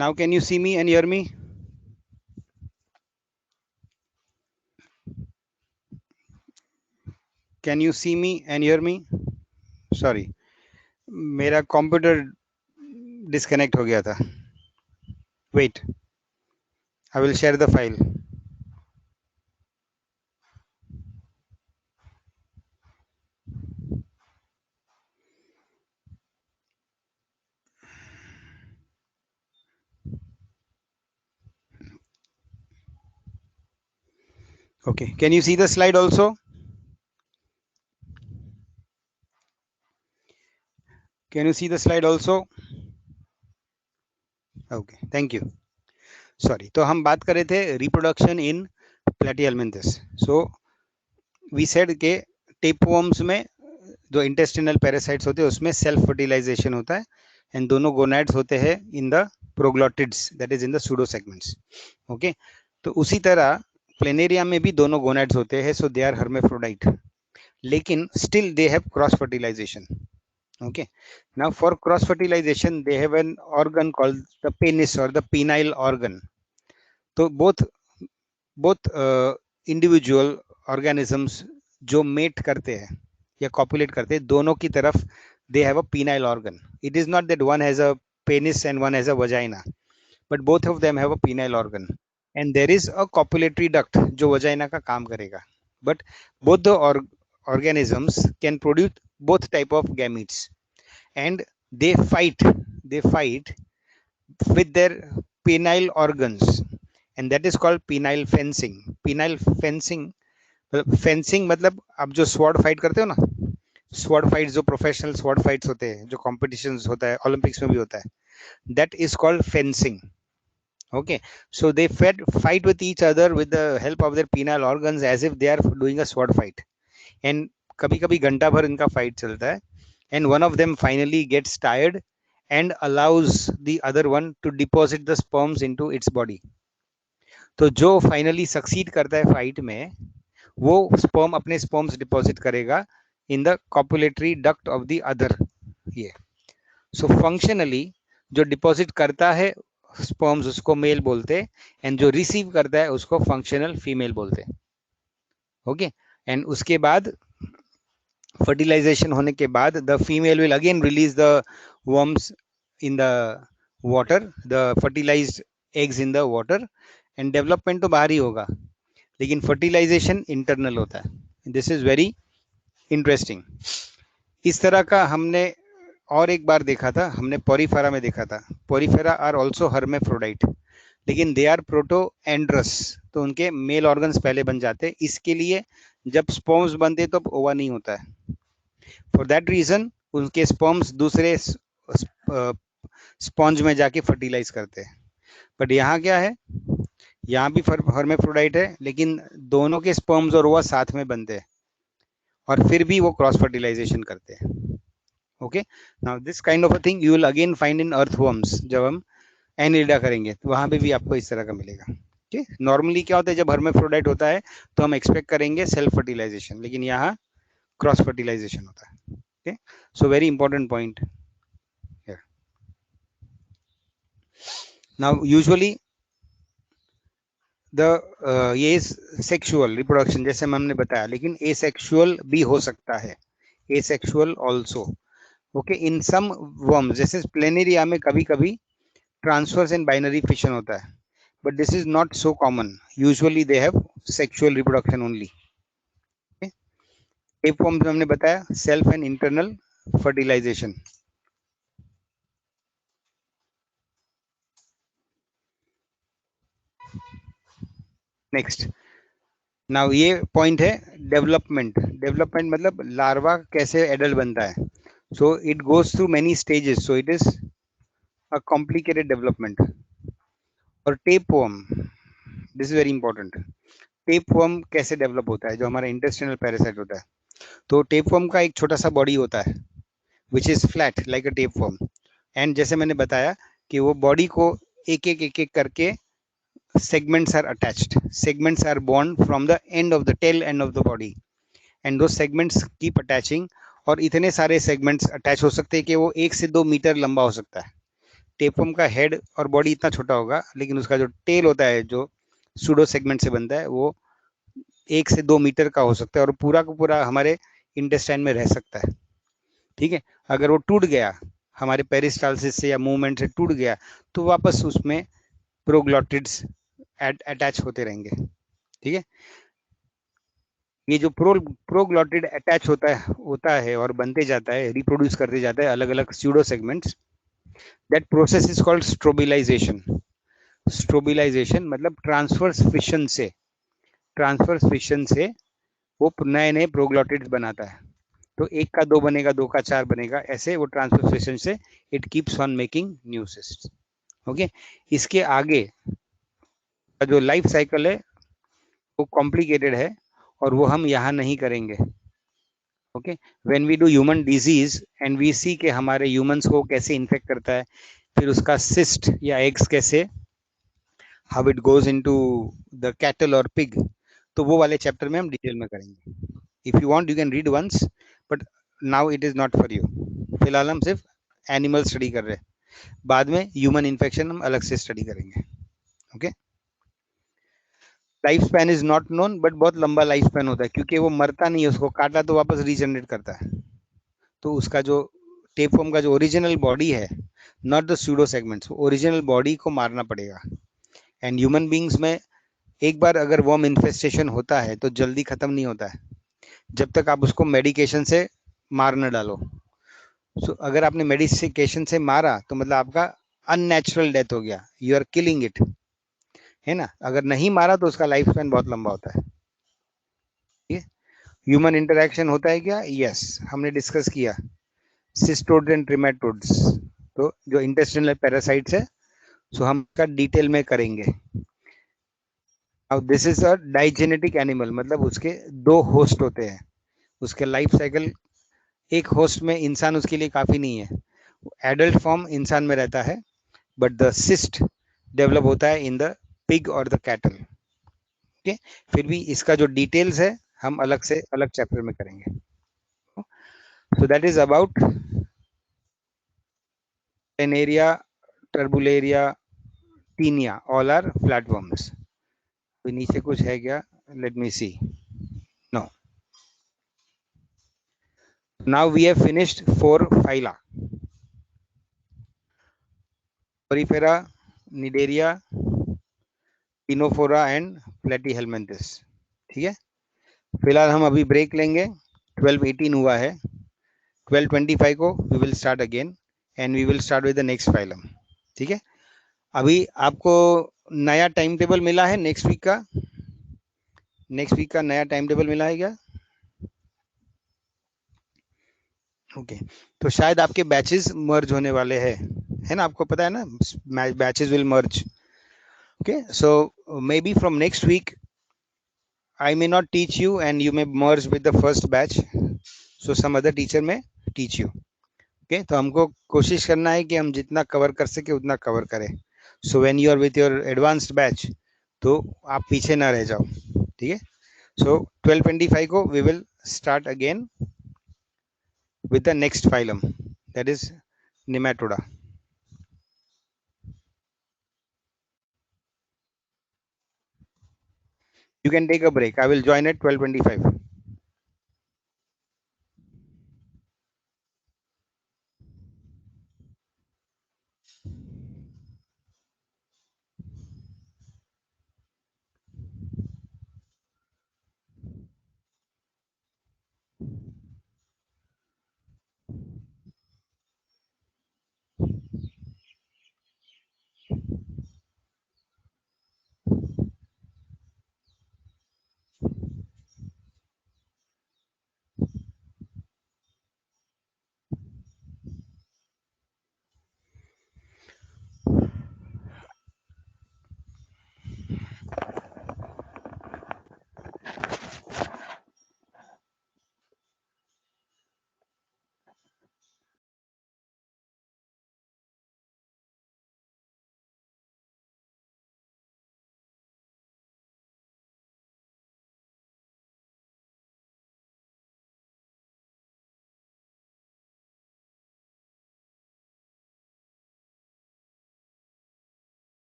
Now can you see me and hear me? Can you see me and hear me? Sorry, मेरा computer disconnect हो गया था. Wait, I will share the file. Okay, can you see the slide also? Can you see the slide also? Okay, thank you. Sorry, तो हम बात कर रहे थे reproduction in Platyhelminthes. So we said के tapeworms में जो intestinal parasites होते हैं उसमें self fertilization होता है and दोनों gonads होते हैं in the proglottids, that is in the pseudosegments. Okay, तो उसी तरह प्लेनेरिया में भी दोनों गोनाड्स होते हैं, so they are hermaphrodite, लेकिन still they have cross fertilization. Okay, now for cross fertilization they have an organ called the penis or the penile organ. तो both individual organisms जो mate करते हैं या copulate करते हैं, दोनों की तरफ they have a penile organ. It is not that one has a penis and one has a vagina, but both of them have a penile organ, and there is a copulatory duct जो vagina का काम करेगा. But both the organisms can produce both type of gametes, and they fight with their penile organs, and that is called penile fencing. Penile fencing मतलब आप जो sword fight करते हो ना, स्वॉर्ड फाइट्स जो प्रोफेशनल स्वॉर्ड फाइट्स होते हैं, जो कॉम्पिटिशंस होता है, ओलंपिक्स में भी होता है, that is called fencing. Okay, so they fight with each other with the help of their penile organs as if they are doing a sword fight, and कभी कभी घंटा भर इनका फाइट चलता है, and one of them finally gets tired and allows the other one to deposit the sperms into its body. तो जो finally succeed करता है फाइट में, वो स्पर्म अपने स्पर्म्स डिपॉजिट करेगा in the copulatory duct of the other. ये सो functionally जो डिपॉजिट करता है स्पर्म्स उसको मेल बोलते, एंड जो रिसीव करता है उसको फंक्शनल फीमेल बोलते. ओके, एंड उसके बाद fertilization होने के बाद the female will again release the worms in the water, the fertilized eggs in the water, and development तो बाहर ही होगा, लेकिन fertilization internal होता है. This is very interesting. इस तरह का हमने और एक बार देखा था, हमने पोरीफेरा में देखा था. पोरीफेरा आर ऑल्सो hermaphrodite, लेकिन दे आर प्रोटोएंड्रस, तो उनके मेल ऑर्गन्स पहले बन जाते. इसके लिए जब स्पर्म्स बनते तो ओवा नहीं होता है. फॉर दैट रीजन उनके स्पर्म्स दूसरे स्पॉन्ज में जाके फर्टिलाइज करते हैं. बट यहाँ क्या है, यहाँ भी हर्मेफ्रोडाइट है, लेकिन दोनों के स्पर्म्स और ओवा साथ में बनते हैं, और फिर भी वो क्रॉस फर्टिलाइजेशन करते हैं. Okay, now this kind of a thing you will again find in earthworms. जब हम एनिलिडा करेंगे तो वहां पे भी आपको इस तरह का मिलेगा. ठीक, नॉर्मली क्या होता है, जब हर्मेफ्रोडाइट होता है तो हम एक्सपेक्ट करेंगे सेल्फ फर्टिलाइजेशन, लेकिन यहाँ क्रॉस फर्टिलाइजेशन होता है. Okay, so very important point here. Now usually the ये सेक्सुअल रिप्रोडक्शन जैसे हमने बताया, लेकिन एसेक्सुअल भी हो सकता है, एसेक्सुअल ऑल्सो. ओके, इन सम वर्म्स जैसे प्लेनेरिया में कभी कभी ट्रांसफर्स एंड बाइनरी फिशन होता है, but this is not so common. Usually they have sexual reproduction only. Okay, tapeworms में हमने बताया self and internal fertilization. Next, now ये पॉइंट है डेवलपमेंट. डेवलपमेंट मतलब लार्वा कैसे एडल्ट बनता है. So it goes through many stages, so it is a complicated development. और tapeworm, this is very important. Tapeworm कैसे डेवलप होता है, जो हमारा इंटेस्टिनल पैरासाइट होता है. तो टेपवर्म का एक छोटा सा बॉडी होता है which is flat like a tapeworm, and जैसे मैंने बताया कि वो बॉडी को एक एक करके segments are attached. Segments are born from the end of the tail end of the body, and those segments keep attaching. और इतने सारे segments attach हो सकते हैं कि वो 1 से 2 मीटर लंबा हो सकता है. टेपवर्म का हेड और बॉडी इतना छोटा होगा, लेकिन उसका जो टेल होता है जो सूडो सेगमेंट से बनता है वो 1 से 2 मीटर का हो सकता है और पूरा का पूरा हमारे इंटेस्टाइन में रह सकता है। ठीक है, अगर वो टूट गया हमारे पेरिस्टालसिस से या मूवमेंट से टूट गया तो वापस उसमें प्रोग्लॉटिड्स अटैच होते रहेंगे। ठीक है, ये जो प्रोग्लॉटिड अटैच होता है और बनते जाता है, रिप्रोड्यूस करते जाता है अलग अलग pseudo segments, that process is called strobilization. Strobilization मतलब ट्रांसफर फिशन से वो नए नए प्रोग्लॉटिड्स बनाता है। तो 1 का 2 बनेगा, 2 का 4 बनेगा, ऐसे वो ट्रांसफर फिशन से it keeps on making new cysts. Okay, इसके आगे का जो लाइफ साइकिल है वो कॉम्प्लिकेटेड है और वो हम यहाँ नहीं करेंगे। Okay, when we do human disease and we see के हमारे ह्यूमंस को कैसे इन्फेक्ट करता है, फिर उसका सिस्ट या एग्स कैसे, how it goes into the cattle और पिग, तो वो वाले चैप्टर में हम डिटेल में करेंगे। If you want you can read once, but now it is not for you. फिलहाल हम सिर्फ एनिमल स्टडी कर रहे हैं, बाद में ह्यूमन इन्फेक्शन हम अलग से स्टडी करेंगे। Okay, life span is not known, but बहुत लंबा लाइफ स्पैन होता है क्योंकि वो मरता नहीं है, उसको काटा तो वापस रीजनरेट करता है। तो उसका जो टेपवर्म का जो ओरिजिनल बॉडी है, not the pseudo segments, original body को मारना पड़ेगा। एंड ह्यूमन बींग्स में एक बार अगर वर्म इन्फेस्टेशन होता है तो जल्दी खत्म नहीं होता है जब तक आप उसको मेडिकेशन से मार न डालो। सो अगर आपने मेडिकेशन से मारा तो मतलब आपका अननेचुरल डेथ हो गया, यू आर किलिंग इट, है ना। अगर नहीं मारा तो उसका लाइफ स्पैन बहुत लंबा होता है। ह्यूमन इंटरेक्शन होता है क्या? यस, हमने डिस्कस किया सिस्टोड्स एंड ट्रिमेटोड्स, तो जो इंटेस्टिनल पैरासाइट्स है, सो हम इसका डिटेल में करेंगे। अब this is a digenetic animal, मतलब उसके 2 होस्ट होते हैं, उसके लाइफ साइकिल एक होस्ट में इंसान उसके लिए काफी नहीं है। एडल्ट फॉर्म इंसान में रहता है, बट द सिस्ट डेवलप होता है इन द पिग और द कैटल। ओके, फिर भी इसका जो डिटेल्स है हम अलग से अलग चैप्टर में करेंगे। So that is about tenaria, turbellaria, taenia, all are flatworms. नीचे कुछ है क्या? Let me see. No, now we have finished 4 phyla, Porifera, Nidaria, Pinofora and Platyhelminthes। ठीक है, फिलहाल हम अभी ब्रेक लेंगे। 12:18 हुआ है, 12:25 को we will start again and we will start with the next phylum. ठीक है, अभी आपको नया टाइम टेबल मिला है नेक्स्ट वीक का नया टाइम टेबल मिला है क्या? ओके, तो शायद आपके बैचेस मर्ज होने वाले हैं, है ना, आपको पता है ना, batches will merge. Okay, so may be from next week I may not teach you and you may merge with the first batch, so some other teacher may teach you. Okay, तो हमको कोशिश करना है कि हम जितना cover कर सके उतना कवर करें। So when you are with your advanced batch, तो आप पीछे ना रह जाओ। ठीक है, so 12:25 को we will start again with the next phylum, that is Nematoda. You can take a break. I will join at 12:25.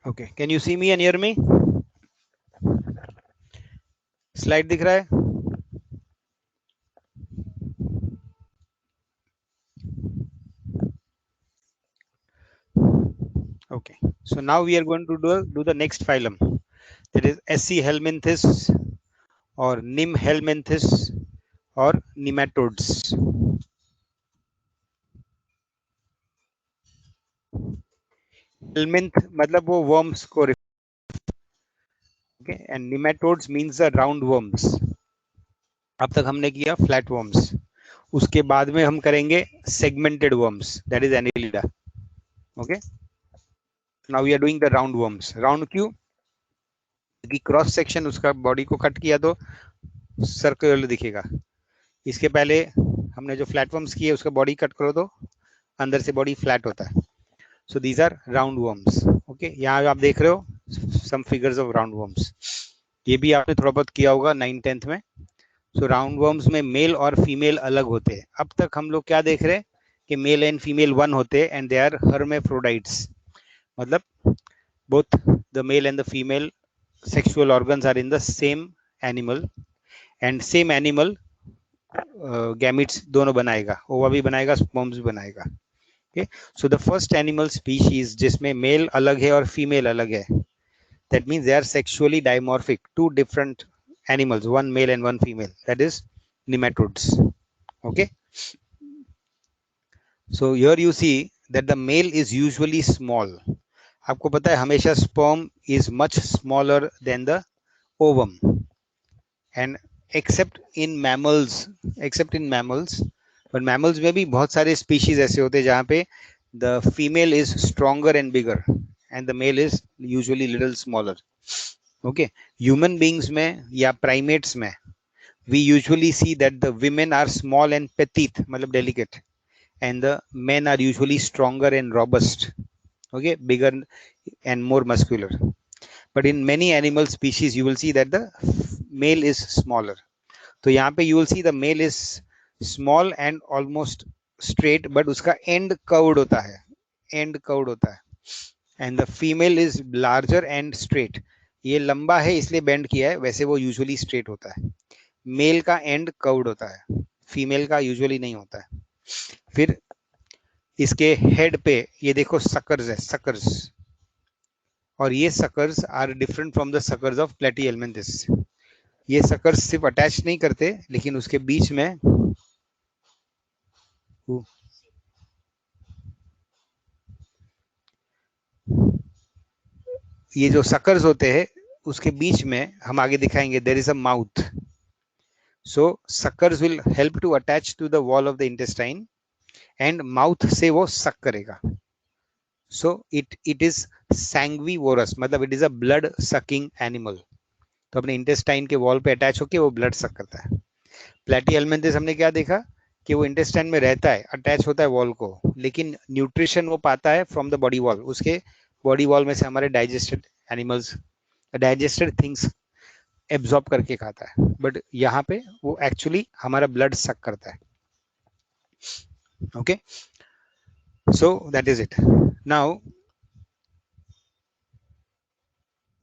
Okay, can you see me and hear me? Slide दिख रहा है? Okay, so now we are going to do the next phylum, that is SC helminthes or Nim helminthes or nematodes. Helminth मतलब वो worms को, okay, and nematodes means the round worms. अब तक हमने किया flat worms, उसके बाद में हम करेंगे segmented worms, that is annelida. Okay, now we are doing the round worms. Round क्यों? क्योंकि क्रॉस सेक्शन उसका बॉडी को कट किया तो सर्कुलर दिखेगा. इसके पहले हमने जो फ्लैट वर्म्स किए उसका बॉडी कट करो तो अंदर से बॉडी फ्लैट होता है. So these are round worms. Okay, यहाँ आप देख रहे हो some figures of round worms. ये भी आपने थोड़ा बहुत किया होगा 9th-10th में. सो राउंड वर्म्स में मेल और फीमेल अलग होते हैं. अब तक हम लोग क्या देख रहे हैं कि मेल एंड फीमेल वन होते हैं एंड दे आर hermaphrodites. मतलब both the male and the female sexual organs are in the same animal and same animal gametes दोनों बनाएगा, ओवा भी बनाएगा, स्पर्म्स भी बनाएगा. Okay, so the first animal species जिसमें मेल अलग है और फीमेल अलग है, that means they are sexually dimorphic, two different animals, one male and one female, that is nematodes. Okay, so here you see that the male is usually small. आपको पता है हमेशा sperm is much smaller than the ovum, and except in mammals, पर mammals में भी बहुत सारे species ऐसे होते हैं जहाँ पे the female is stronger and bigger and the male is usually little smaller. Okay, human beings में या प्राइमेट्स में we usually see that the women are small and petite, मतलब delicate, and the men are usually stronger and robust, okay, bigger and more muscular. But in many animal species you will see that the male is smaller. तो यहाँ पे you will see the male is small and almost straight, but उसका end curved होता है, and the female is larger and straight. ये लंबा है इसलिए बेंड किया है, वैसे वो यूजुअली स्ट्रेट होता है. मेल का एंड कर्व्ड होता है, फीमेल का यूजुअली नहीं होता है. फिर इसके हेड पे ये देखो सकर्स है, सकर्स, और ये suckers are different from the suckers of platyhelminthes. ये सकर्स सिर्फ अटैच नहीं करते, लेकिन उसके बीच में ये जो सकर्स होते हैं उसके बीच में हम आगे दिखाएंगे there is a mouth. So suckers will help to attach to the wall of the intestine and mouth से वो सक करेगा. सो इट इज सैंग्विवोरस, मतलब it is a blood sucking animal. तो अपने इंटेस्टाइन के वॉल पे attach होके वो ब्लड सक करता है. प्लेटीहेल्मिन्थेस हमने क्या देखा कि वो इंटेस्टाइन में रहता है, अटैच होता है वॉल को, लेकिन न्यूट्रिशन वो पाता है फ्रॉम द बॉडी वॉल. उसके बॉडी वॉल में से हमारे digested animals, digested things absorb करके खाता है. बट यहाँ पे वो एक्चुअली हमारा ब्लड सक करता है. Okay, so that is it. Now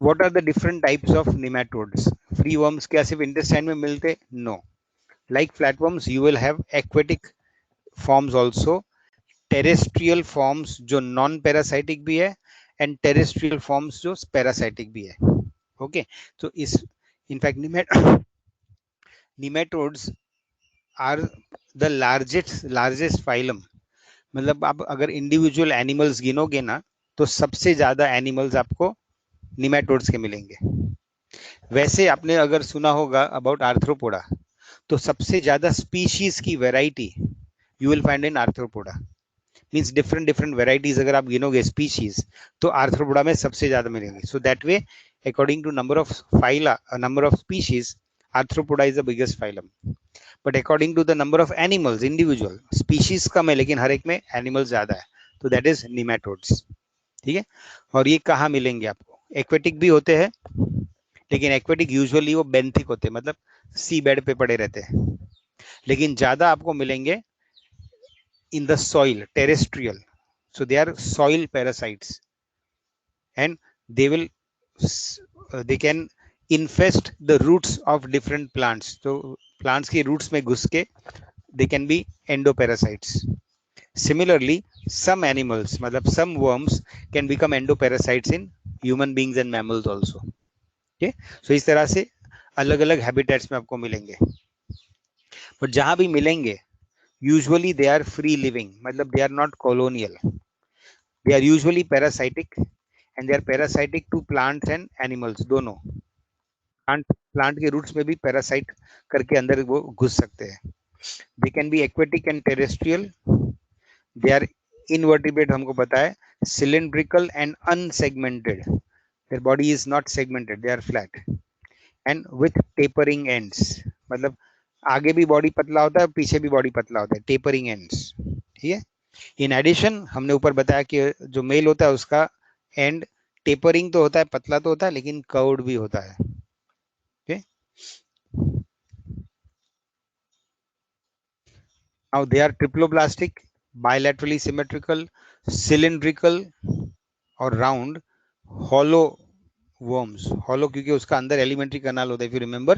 what are the different types of nematodes? Free worms क्या सिर्फ intestine में मिलते? No. Like flatworms, you will have aquatic forms also, terrestrial forms जो non parasitic भी है, and terrestrial forms जो parasitic भी है. Okay, so इस in fact nematodes are the largest phylum. मतलब आप अगर इंडिविजुअल एनिमल्स गिनोगे ना तो सबसे ज्यादा एनिमल्स आपको निमेटोड्स के मिलेंगे. वैसे आपने अगर सुना होगा अबाउट आर्थ्रोपोडा, तो सबसे ज्यादा स्पीशीज की variety you will find in arthropoda. Means different varieties अगर आप गिनोगे स्पीशीज तो आर्थ्रोपोडा में सबसे ज्यादा मिलेंगे. So that way according to number of phyla, number of species, arthropoda is the biggest phylum. But according to the number of animals, individual species कम है लेकिन हर एक में एनिमल्स ज्यादा है, तो दैट इज निमेटोड्स. ठीक है, और ये कहाँ मिलेंगे आपको? एक्वेटिक भी होते हैं, लेकिन एक्वेटिक यूजुअली वो बेंथिक होते हैं, मतलब सी बेड पे पड़े रहते हैं. लेकिन ज्यादा आपको मिलेंगे in the soil, terrestrial. So they are soil parasites, and they will they can infest the roots of different plants. तो plants की roots में घुस के they can be endoparasites. Similarly, some animals, मतलब some worms can become endoparasites in human beings and mammals also. Okay, so इस तरह से अलग अलग habitats में आपको मिलेंगे. But जहां भी मिलेंगे, usually they are free living, मतलब they are not colonial. They are usually parasitic and they are parasitic to plants and animals दोनों. प्लांट के रूट्स में भी पैरासाइट करके अंदर वो घुस सकते हैं. They can be aquatic and terrestrial. They are invertebrate, हमको पता है, cylindrical and unsegmented. Their body is not segmented, they are flat and with tapering ends. मतलब आगे भी बॉडी पतला होता है, पीछे भी बॉडी पतला होता है, टेपरिंग एंड्स. ठीक है. इन एडिशन हमने ऊपर बताया कि जो मेल होता है उसका एंड टेपरिंग तो होता है, पतला तो होता है, लेकिन कर्व्ड भी होता है. Okay. Now they are triploblastic, bilaterally symmetrical, cylindrical और round, hollow worms. Hollow क्योंकि उसका अंदर elementary canal होता है. If you remember,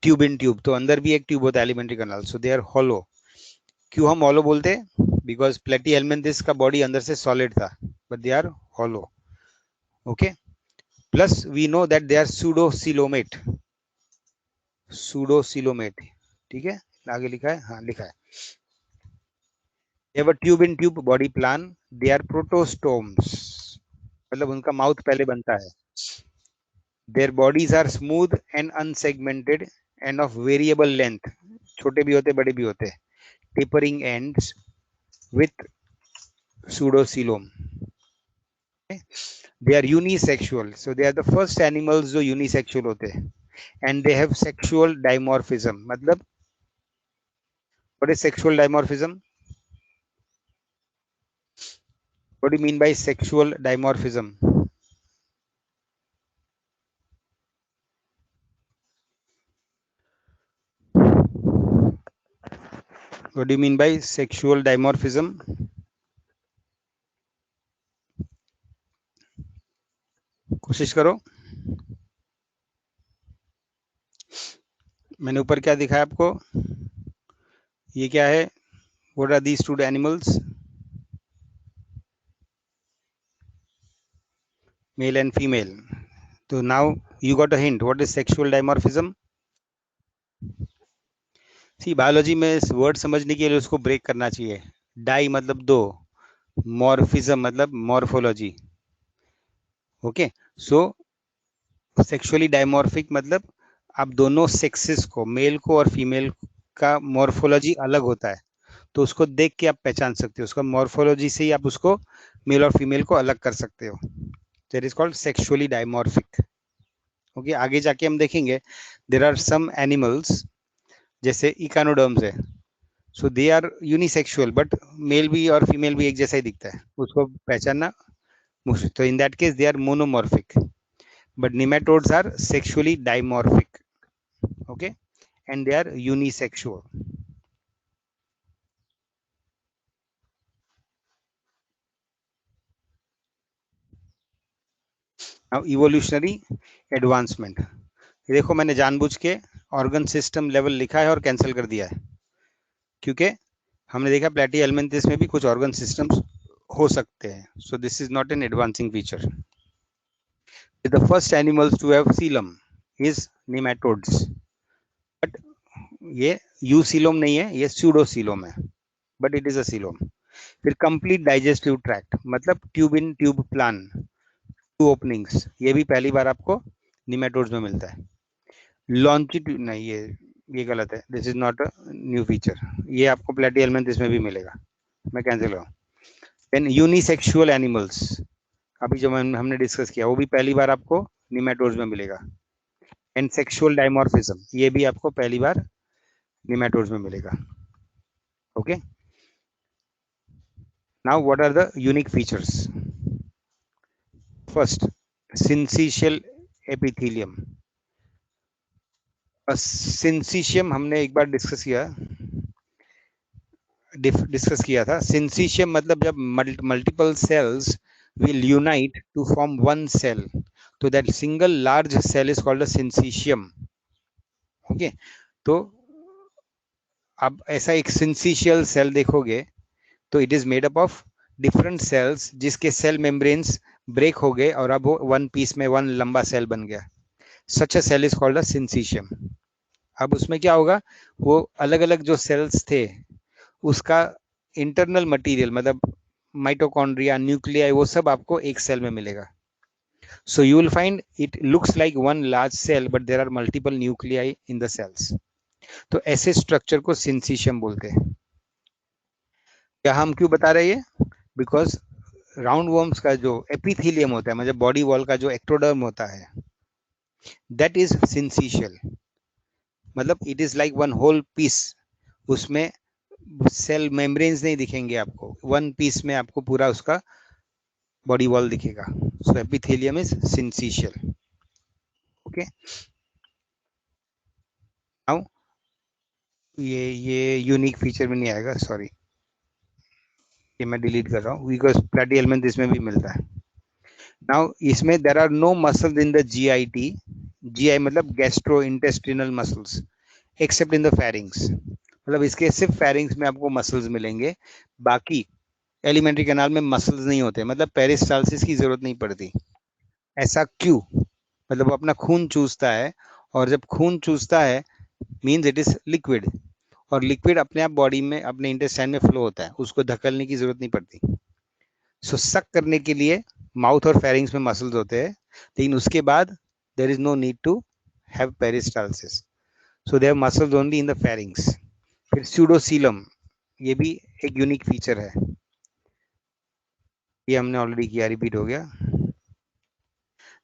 tube in tube, तो अंदर भी एक tube होता है, elementary canal. So they are hollow. क्यों हम hollow बोलते हैं? Because platyhelminthes का body अंदर से solid था, but they are hollow. Okay. Plus we know that they are pseudocoelomate. Pseudocoelomate. ठीक है, आगे लिखा है, हाँ लिखा है. They have a tube in tube body plan. They are protostomes. मतलब उनका माउथ पहले बनता है. Their bodies are smooth and unsegmented and of variable length. छोटे भी होते, बड़े भी होते. Tapering ends with pseudocoelom. Okay. They are unisexual. So they are the first animals जो unisexual होते हैं. And they have sexual dimorphism. मतलब what is sexual dimorphism? What do you mean by sexual dimorphism? What do you mean by sexual dimorphism? कोशिश करो. मैंने ऊपर क्या दिखाया आपको? ये क्या है? What are these two animals? Male and female. So now you got a hint. What is sexual dimorphism? See biology में इस वर्ड समझने के लिए उसको ब्रेक करना चाहिए. डाई मतलब दो, मॉर्फिज्म मतलब मॉर्फोलॉजी. ओके, सो सेक्सुअली डायमॉर्फिक मतलब आप दोनों सेक्सेस को, मेल को और फीमेल का मॉर्फोलॉजी अलग होता है, तो उसको देख के आप पहचान सकते हो. उसका मॉर्फोलॉजी से ही आप उसको मेल और फीमेल को अलग कर सकते हो. That is called sexually dimorphic. Okay, आगे जाके हम देखेंगे देयर आर सम एनिमल्स जैसे इकानोडर्म्स है. So they are unisexual but male भी और फीमेल भी एक जैसा ही दिखता है, उसको पहचानना मुश्किल. तो in that case they are monomorphic, but nematodes are sexually dimorphic. Okay, and they are unisexual. Now evolutionary advancement. ये देखो मैंने जानबूझ के ऑर्गन सिस्टम लेवल लिखा है और कैंसिल कर दिया है, क्योंकि हमने देखा प्लेटीहेल्मिन्थेस में भी कुछ ऑर्गन सिस्टम्स हो सकते हैं. सो this is not an advancing feature. The first animals to have coelom is nematodes. But ये यूसीलोम नहीं है, ये स्यूडोसीलोम है, but it is a coelom. फिर कंप्लीट डाइजेस्टिव ट्रैक्ट मतलब ट्यूब इन ट्यूब प्लान, टू ओपनिंग्स, ये भी पहली बार आपको निमेटोड्स में मिलता है. लॉन्जिट्यूड नहीं, ये गलत है, this is not a new feature. ये आपको प्लेटीहेल्मिन्थेस में भी मिलेगा, मैं कैंसिल करूँ. देन यूनिसेक्सुअल एनिमल्स, अभी जो हमने डिस्कस किया, वो भी पहली बार आपको निमेटोड्स में मिलेगा. एंड सेक्सुअल डायमॉर्फिज्म, ये भी आपको पहली बार निमेटोड्स में मिलेगा. Okay, now what are the unique features? First, syncytial epithelium. Syncytium हमने एक बार डिस्कस किया था. सिंसिशियम मतलब जब multiple cells will unite to form one cell. So that single large cell is called a syncytium. Okay, तो अब ऐसा एक syncytial cell देखोगे तो it is made up of different cells जिसके सेल मेम्ब्रेन्स ब्रेक हो गए और अब वो वन पीस में वन लंबा सेल बन गया. सच अ सेल इज कॉल्ड अ सिंसीशियम. अब उसमें क्या होगा, वो अलग अलग जो सेल्स थे उसका इंटरनल मटेरियल मतलब माइटोकॉन्ड्रिया न्यूक्लियाई वो सब आपको एक सेल में मिलेगा. So you will find it looks like one large cell but there are multiple nuclei in the cells. तो ऐसे स्ट्रक्चर को सिंसीशियम बोलते हैं. क्या हम क्यों बता रहे हैं? बिकॉज राउंड वर्म्स का जो एपिथेलियम होता है मतलब बॉडी वॉल का जो एक्टोडर्म होता है दैट इज सिंसीशियल. मतलब it is like one whole piece. उसमें सेल मेम्ब्रेन्स नहीं दिखेंगे आपको, वन पीस में आपको पूरा उसका बॉडी वॉल दिखेगा. So epithelium is syncytial. Okay, now ये यूनिक फीचर में नहीं आएगा, सॉरी ये मैं डिलीट कर रहा हूँ बिकॉज प्लेटी एलिमेंट इसमें भी मिलता है. नाउ इसमें there are no muscles in the GIT. GI मतलब gastro intestinal muscles except in the pharynx. मतलब इसके सिर्फ फेरिंग्स में आपको मसल्स मिलेंगे, बाकी एलिमेंट्री कैनाल में मसल्स नहीं होते. मतलब पेरिस्टालसिस की जरूरत नहीं पड़ती. ऐसा क्यों? मतलब वो अपना खून चूसता है और जब खून चूसता है मींस इट इज लिक्विड और लिक्विड अपने आप बॉडी में अपने इंटेस्टाइन में फ्लो होता है, उसको धकेलने की जरूरत नहीं पड़ती. सो सक करने के लिए माउथ और फेरिंग्स में मसल्स होते हैं, लेकिन उसके बाद there is no need to have peristalsis. So they have muscles only in the pharynx. फिर स्यूडोसीलम, ये भी एक यूनिक फीचर है. ये हमने ऑलरेडी किया, रिपीट हो गया.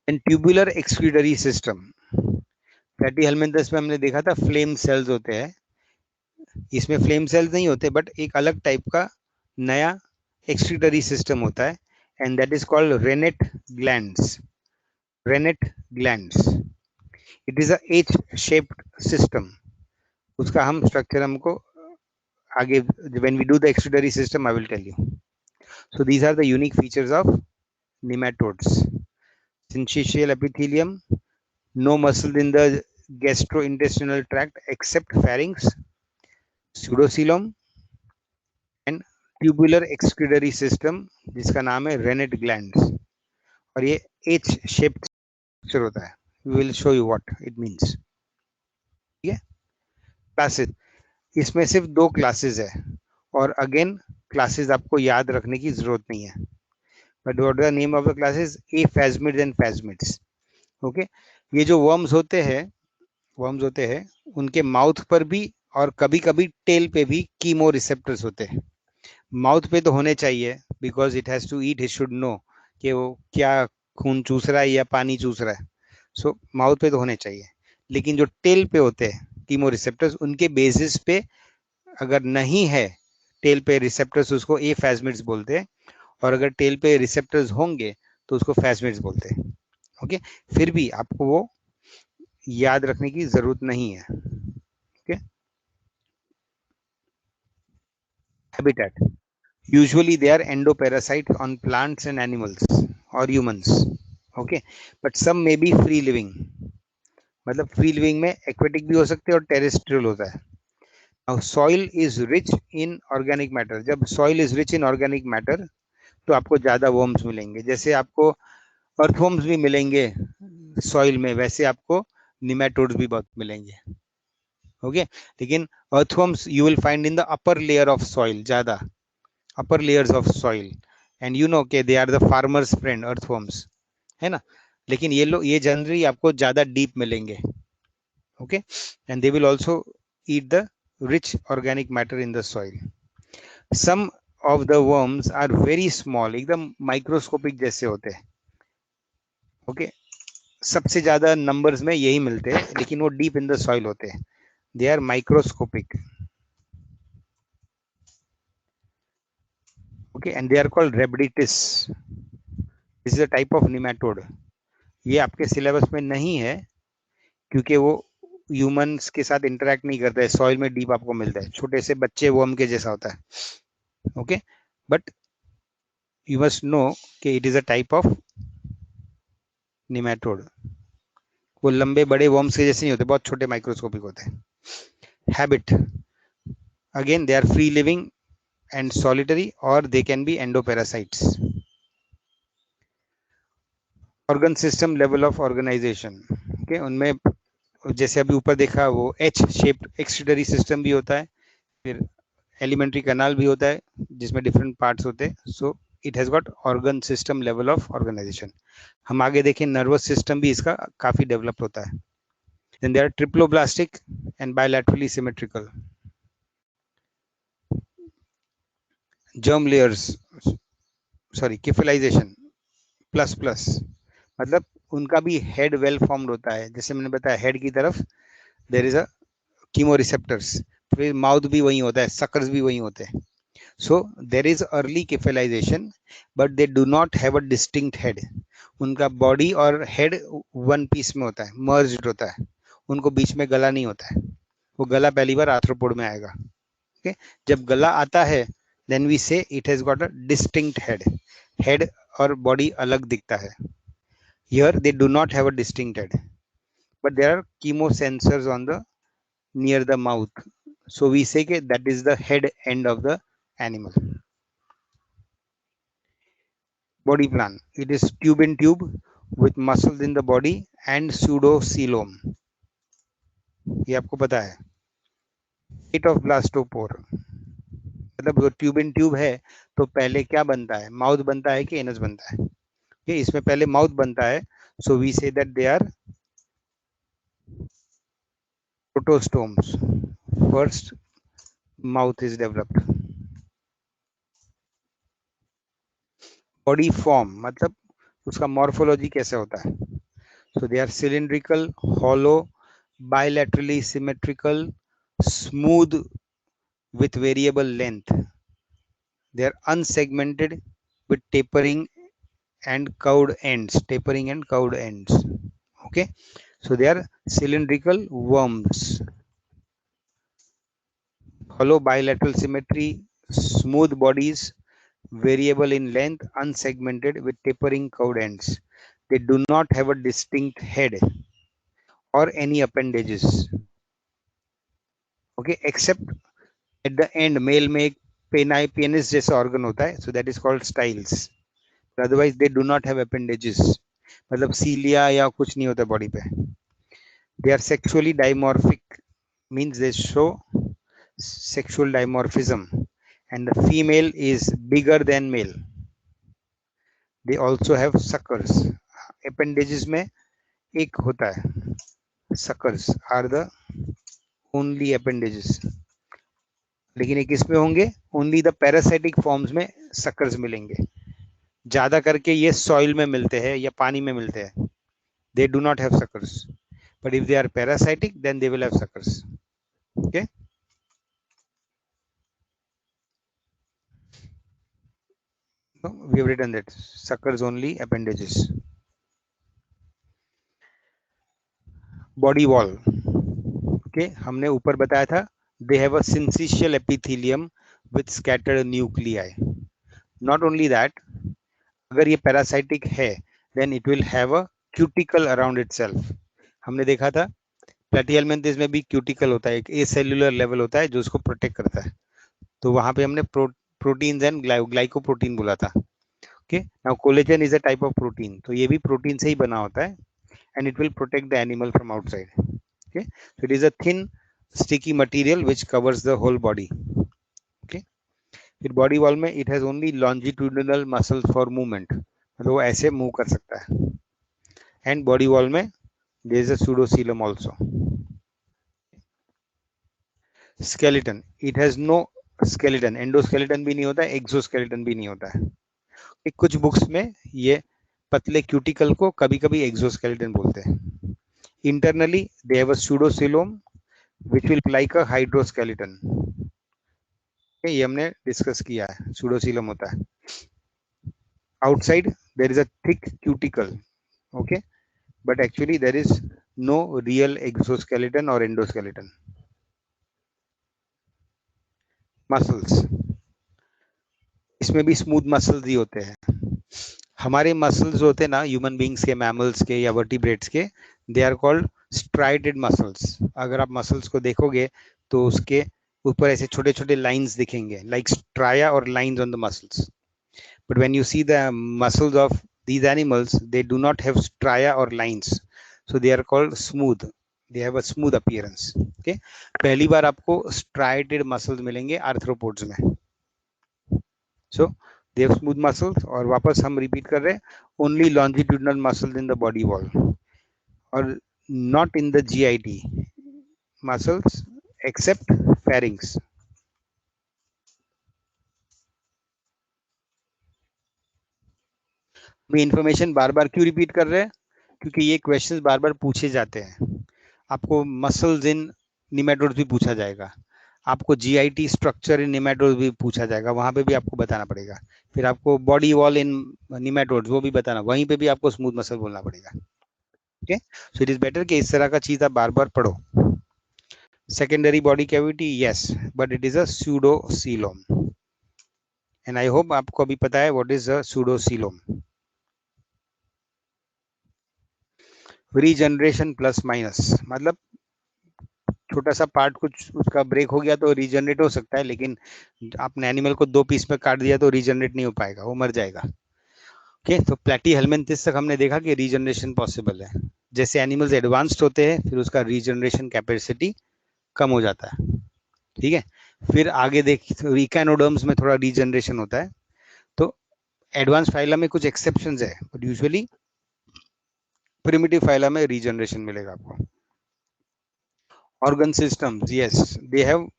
And tubular excretory system. Fatty helminths में हमने देखा था फ्लेम सेल्स होते हैं. इसमें फ्लेम सेल्स नहीं होते बट एक अलग टाइप का नया एक्सक्रीटरी सिस्टम होता है and that is called renette glands. Renette glands. It is a H shaped system. उसका हम स्ट्रक्चर हमको आगे when we do the excretory system I will tell you. So these are the unique features of nematodes. Syncytial epithelium, no muscle in the gastrointestinal tract except pharynx, pseudocoelom and tubular excretory system जिसका नाम है rennet glands. और ये H shaped structure होता है. We will show you what it means. ठीक है. Classes, इसमें सिर्फ दो क्लासेस है और अगेन क्लासेस आपको याद रखने की जरूरत नहीं है. But what the name of the classes? A phasmids and phasmids. Okay, ये जो वर्म्स होते हैं उनके माउथ पर भी और कभी कभी टेल पे भी कीमो रिसेप्टर्स होते हैं. माउथ पे तो होने चाहिए because it has to eat, it should know कि वो क्या खून चूस रहा है या पानी चूस रहा है. सो माउथ पे तो होने चाहिए, लेकिन जो टेल पे होते हैं कीमो रिसेप्टर्स उनके बेसिस पे अगर नहीं है टेल पे रिसेप्टर्स उसको ए phasmids बोलते हैं, और अगर टेल पे रिसेप्टर्स होंगे तो उसको phasmids बोलते हैं. ओके, फिर भी आपको वो याद रखने की जरूरत नहीं है. Okay, habitat, usually they are endoparasite on plants and animals और humans. Okay, but some may be free living. मतलब फ्री लिविंग में एक्वेटिक भी हो सकते हैं और टेरेस्ट्रियल होता है. Now soil is rich in organic matter. जब soil is rich in organic matter तो आपको ज्यादा वर्म्स मिलेंगे. जैसे आपको अर्थवर्म्स भी मिलेंगे सॉइल में, वैसे आपको निमेटोड्स भी बहुत मिलेंगे. ओके, लेकिन earthworms you will find in the upper layer of soil, ज्यादा upper layers of soil. And you know के they are the farmers friend earthworms, है ना. लेकिन ये जनरली आपको ज्यादा डीप मिलेंगे. Okay, and they will also eat the rich organic matter in the soil. Some of the worms are very small, एकदम microscopic जैसे होते हैं. ओके, सबसे ज्यादा नंबर्स में यही मिलते हैं लेकिन वो डीप इन द सॉइल होते हैं. They are microscopic. Okay, and they are called rhabditis. This is a type of nematode. ये आपके सिलेबस में नहीं है क्योंकि वो ह्यूमंस के साथ इंटरेक्ट नहीं करता है. सॉइल में डीप आपको मिलता है, छोटे से बच्चे वर्म के जैसा होता है. Okay, but you must know कि it is a type of nematode. वो लंबे बड़े worms के जैसे नहीं होते, बहुत छोटे माइक्रोस्कोपिक होते हैं. Habit, again they are free living and solitary, or they can be endoparasites. Organ system level of organization, okay, उनमें जैसे अभी ऊपर देखा वो एच शेप्ड एक्सक्रीटरी सिस्टम भी होता है, फिर एलिमेंट्री कैनाल भी होता है जिसमें डिफरेंट पार्ट्स होते हैं. So it has got organ system level of organization. हम आगे देखें नर्वस सिस्टम भी इसका काफी डेवलप होता है. Then they are triploblastic and bilaterally symmetrical. Germ layers, sorry cephalization plus plus, मतलब उनका भी हेड वेल फॉर्म्ड होता है. जैसे मैंने बताया हेड की तरफ there is a chemoreceptors, फिर माउथ भी वही होता है, सकर्स भी वही होते हैं. So there is early cephalization, but they do not have a distinct head. उनका बॉडी और हेड वन पीस में होता है, मर्ज्ड होता है. उनको बीच में गला नहीं होता है. वो गला पहली बार आर्थ्रोपोड में आएगा. okay? जब गला आता है then we say it has got a distinct head. Head और बॉडी अलग दिखता है. Here they do not have a distinct head, but there are chemosensors on the near the mouth. So we say that is the head end of the animal. Body plan, it is tube in tube with muscles in the body and pseudocoelom. ये आपको पता है. State of blastopore, मतलब जो tube इन tube है तो पहले क्या बनता है, माउथ बनता है कि एनस बनता है. ये इसमें पहले माउथ बनता है. So we say that they are protostomes. First mouth is developed. Body form, मतलब उसका मॉर्फोलॉजी कैसे होता है. So they are cylindrical, hollow, bilaterally symmetrical, smooth with variable length. They are unsegmented with tapering and curved ends. Tapering and curved ends. Okay. So they are cylindrical worms. Hollow bilateral symmetry, smooth bodies, variable in length, unsegmented with tapering curved ends. They do not have a distinct head or any appendages. Okay, except at the end male में एक penis जैसा organ होता है. So that is called styles. Otherwise they do not have appendages, मतलब cilia या कुछ नहीं होता बॉडी पे. They are sexually dimorphic, means they show sexual dimorphism and the female is bigger than male. They also have suckers. Appendages में एक होता है. Suckers are the only appendages. लेकिन ये किस में होंगे, ओनली द पैरासाइटिक फॉर्म्स में सकर्स मिलेंगे. ज्यादा करके ये सॉइल में मिलते हैं या पानी में मिलते हैं. They do not have suckers, but if they are parasitic then they will have suckers. Okay, we have written that suckers only appendages. Body wall, okay, हमने ऊपर बताया था they have a syncytial epithelium with scattered nuclei. Not only that, अगर ये parasitic है then it will have a cuticle around itself. हमने देखा था प्लेटिहेल्मिन्थेस में भी क्यूटिकल होता है, एक ए सेल्युलर लेवल होता है जो उसको प्रोटेक्ट करता है. तो वहां पे हमने प्रोटीन्स एंड ग्लाइकोप्रोटीन बोला था. Okay, now collagen is a type of protein, तो ये भी प्रोटीन से ही बना होता है and it will protect the animal from outside. Okay, so it is a thin sticky material which covers the whole body. Okay, फिर body wall में it has only longitudinal muscles for movement, मतलब वो ऐसे move कर सकता है. And body wall में there is a pseudocoelom also. Skeleton, it has no skeleton, endoskeleton भी नहीं होता है, एक्सोस्केलेटन भी नहीं होता है. कुछ बुक्स में ये पतले क्यूटिकल को कभी कभी एक्सोस्केलेटन बोलते हैं. Internally they have a pseudocoelom which will like a hydroskeleton. ये हमने डिस्कस किया है, सूडोसीलोम होता है. Outside there is a thick cuticle, okay, but actually there is no real exoskeleton और एंडोस्केलेटन. मसल्स, इसमें भी स्मूथ मसल्स ही होते हैं। हमारे मसल्स होते हैं ना ह्यूमन बींग्स के, मैमल्स के या वर्टिब्रेट्स के, दे आर कॉल्ड स्ट्राइडेड मसल्स। अगर आप मसल्स को देखोगे तो उसके ऊपर ऐसे छोटे छोटे लाइंस दिखेंगे, लाइक स्ट्राया और lines on the muscles. But when you see the muscles of these animals, they do not have stria or lines, so they are called smooth. They have a smooth appearance. Okay, पहली बार आपको striated muscles मिलेंगे arthropods में. So they have smooth muscles. और वापस हम repeat कर रहे हैं, only longitudinal muscles in the body wall और not in the GIT muscles except pharynx. हम इंफॉर्मेशन बार बार क्यों रिपीट कर रहे हैं? क्योंकि ये क्वेश्चंस बार बार पूछे जाते हैं। आपको मसल्स इन निमेटोड्स भी पूछा जाएगा, आपको जीआईटी स्ट्रक्चर इन निमेटोड्स भी पूछा जाएगा, वहां पे भी आपको बताना पड़ेगा। फिर आपको बॉडी वॉल इन निमेटोड्स वो भी बताना, वहीं पे भी आपको स्मूथ मसल बोलना पड़ेगा। Okay, so it is better कि इस तरह का चीज आप बार बार पढ़ो। Secondary body cavity, yes, but it is a pseudocoelom, and I hope आपको अभी पता है what is a pseudocoelom. Regeneration plus minus मतलब छोटा सा पार्ट कुछ उसका ब्रेक हो गया तो रीजनरेट हो सकता है, लेकिन आपने एनिमल को 2 पीस में काट दिया तो रीजनरेट नहीं हो पाएगा, वो मर जाएगा। ओके, तो प्लेटी हेलमिंथिस तक हमने देखा कि रीजनरेशन पॉसिबल है। जैसे एनिमल्स एडवांस्ड होते हैं फिर उसका रीजनरेशन कैपेसिटी कम हो जाता है। ठीक है, फिर आगे देख इकैनोडर्म्स में थोड़ा रीजनरेशन होता है। तो एडवांस फाइला में कुछ एक्सेप्शंस है, बट यूजुअली प्रिमिटिव फाइला में रीजनरेशन मिलेगा आपको। Organ systems, yes, they have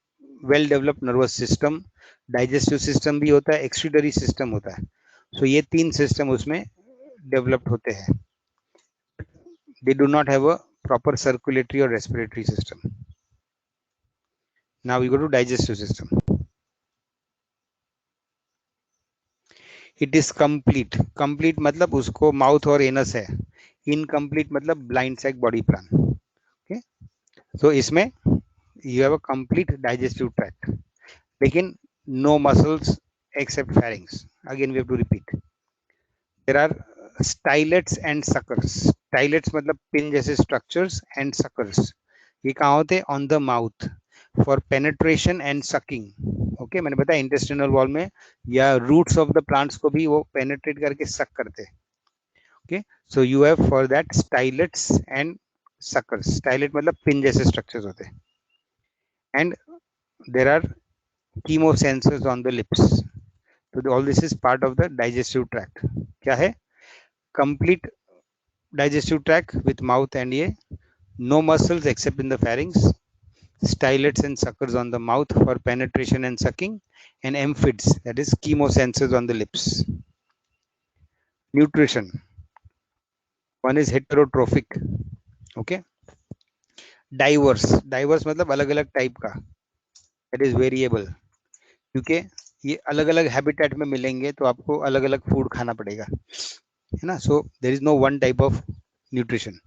well developed nervous system, digestive system भी होता है, एक्सक्रीटरी सिस्टम होता है। सो ये 3 सिस्टम उसमें डेवलप्ड होते हैं। They do not have a proper circulatory और respiratory system. Now we go to digestive system. It is complete, complete मतलब उसको माउथ और एनस है, इनकम्प्लीट मतलब blind sac body plan. Okay, so इसमें you have a complete digestive tract, लेकिन no muscles except pharynx. Again we have to repeat. There are stylets and suckers. Stylets मतलब pin जैसे structures and suckers. ये कहाँ होते हैं? On the mouth for penetration and sucking. Okay, मैंने बताया intestinal wall में या रूट्स ऑफ द प्लांट्स को भी वो पेनेट्रेट करके सक करते हैं। Okay, so you have for that stylets and suckers. Stylet मतलब पिन जैसे स्ट्रक्चर्स होते हैं, and there are chemosensors on the lips. तो all this is part of the digestive tract. क्या है? Complete digestive tract with mouth and ये, no muscles except in the pharynx, stylets and suckers on the mouth for penetration and sucking, and amphids, that is chemosensors on the lips. Nutrition, one is heterotrophic. Okay, diverse, diverse मतलब अलग अलग type का, that is variable, क्योंकि ये अलग अलग habitat में मिलेंगे तो आपको अलग अलग फूड खाना पड़ेगा, है ना। So there is no one type of nutrition.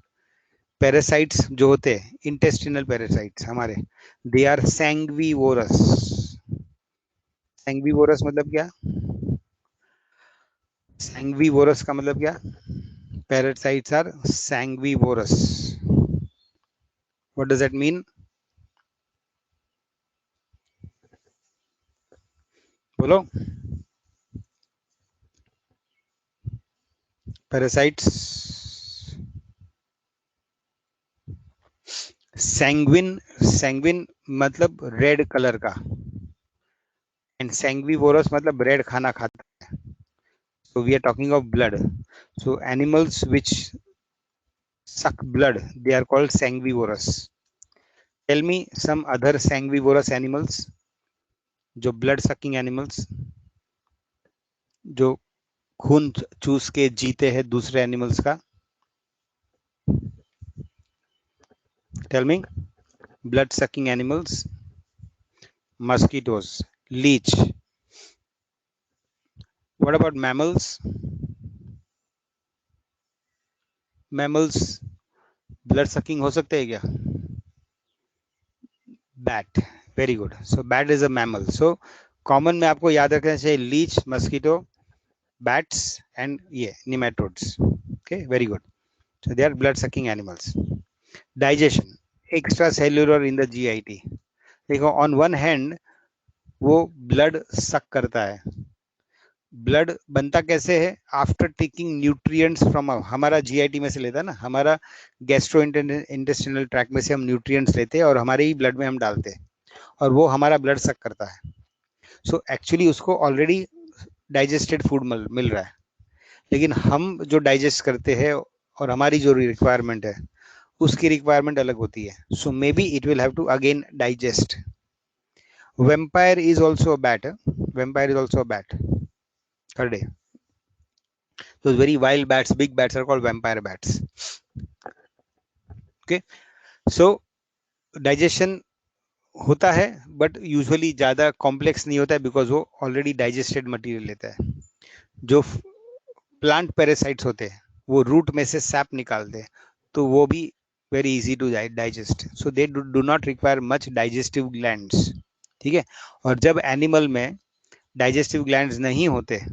Parasites जो होते हैं, इंटेस्टिनल पैरासाइट्स हमारे, दे आर सैंग्विवोरस। सैंग्विवोरस मतलब क्या? सैंग्विवोरस का मतलब क्या? Parasites are sanguivorous. What does that mean? बोलो। पैरासाइट्स, सैंग्विन, सैंग्विन मतलब रेड कलर का, एंड सैंग्विवोरस मतलब रेड खाना खाता है। So we are talking of blood. So animals which suck blood, they are called sanguivorous. Tell me some other sanguivorous animals, जो blood sucking animals, जो खून चूस के जीते हैं दूसरे एनिमल्स का। Tell me, blood sucking animals, mosquitoes, leech. What about mammals? Mammals blood sucking हो सकते हैं क्या? Bat, very good. So bat is a mammal. So common में आपको याद रखना चाहिए लीच, मस्कीटो, बैट्स एंड ये nematodes. Okay, very good. So they are blood sucking animals. Digestion, extra cellular in the GIT. देखो, ऑन वन हैंड वो blood suck करता है. ब्लड बनता कैसे है? आफ्टर टेकिंग न्यूट्रिएंट्स फ्रॉम, हमारा जीआईटी में से लेता है ना, हमारा गैस्ट्रो इंटेस्टिनल ट्रैक में से हम न्यूट्रिएंट्स लेते हैं और हमारे ही ब्लड में हम डालते हैं और वो हमारा ब्लड सक करता है. सो एक्चुअली उसको ऑलरेडी डाइजेस्टेड फूड मिल रहा है, लेकिन हम जो डाइजेस्ट करते हैं और हमारी जो रिक्वायरमेंट है उसकी रिक्वायरमेंट अलग होती है. So may be it will have to again digest. Vampire is also a bat. Vampire is also a bat. कर डे. Those very wild bats, big bats are called vampire bats. Okay, so digestion होता है but usually ज्यादा complex नहीं होता है because वो already digested material लेता है. जो प्लांट पैरासाइट्स होते हैं वो रूट में से सैप निकालते हैं, तो वो भी very easy to digest. So they do not require much digestive glands. ठीक है. और जब एनिमल में डाइजेस्टिव ग्लैंड्स नहीं होते,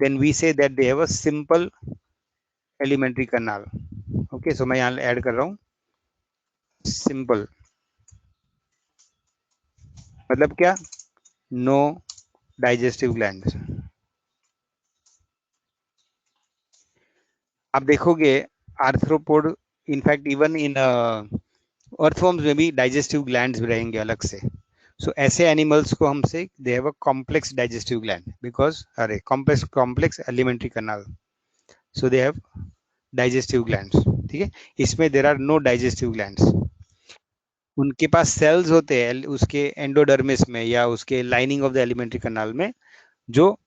then we say that they have a simple alimentary canal. Okay, so मैं यहाँ ऐड कर रहा हूँ सिंपल, मतलब क्या? No digestive gland. आप देखोगे arthropod, in fact even in earthworms में भी डाइजेस्टिव ग्लैंड्स रहेंगे अलग से. सो ऐसे एनिमल्स को हमसे they have a complex digestive gland because are complex alimentary canal. So they have digestive glands. ठीक है. इसमें there are no digestive glands. उनके पास सेल्स होते हैं उसके एंडोडर्मिस में या उसके lining of the alimentary canal में जो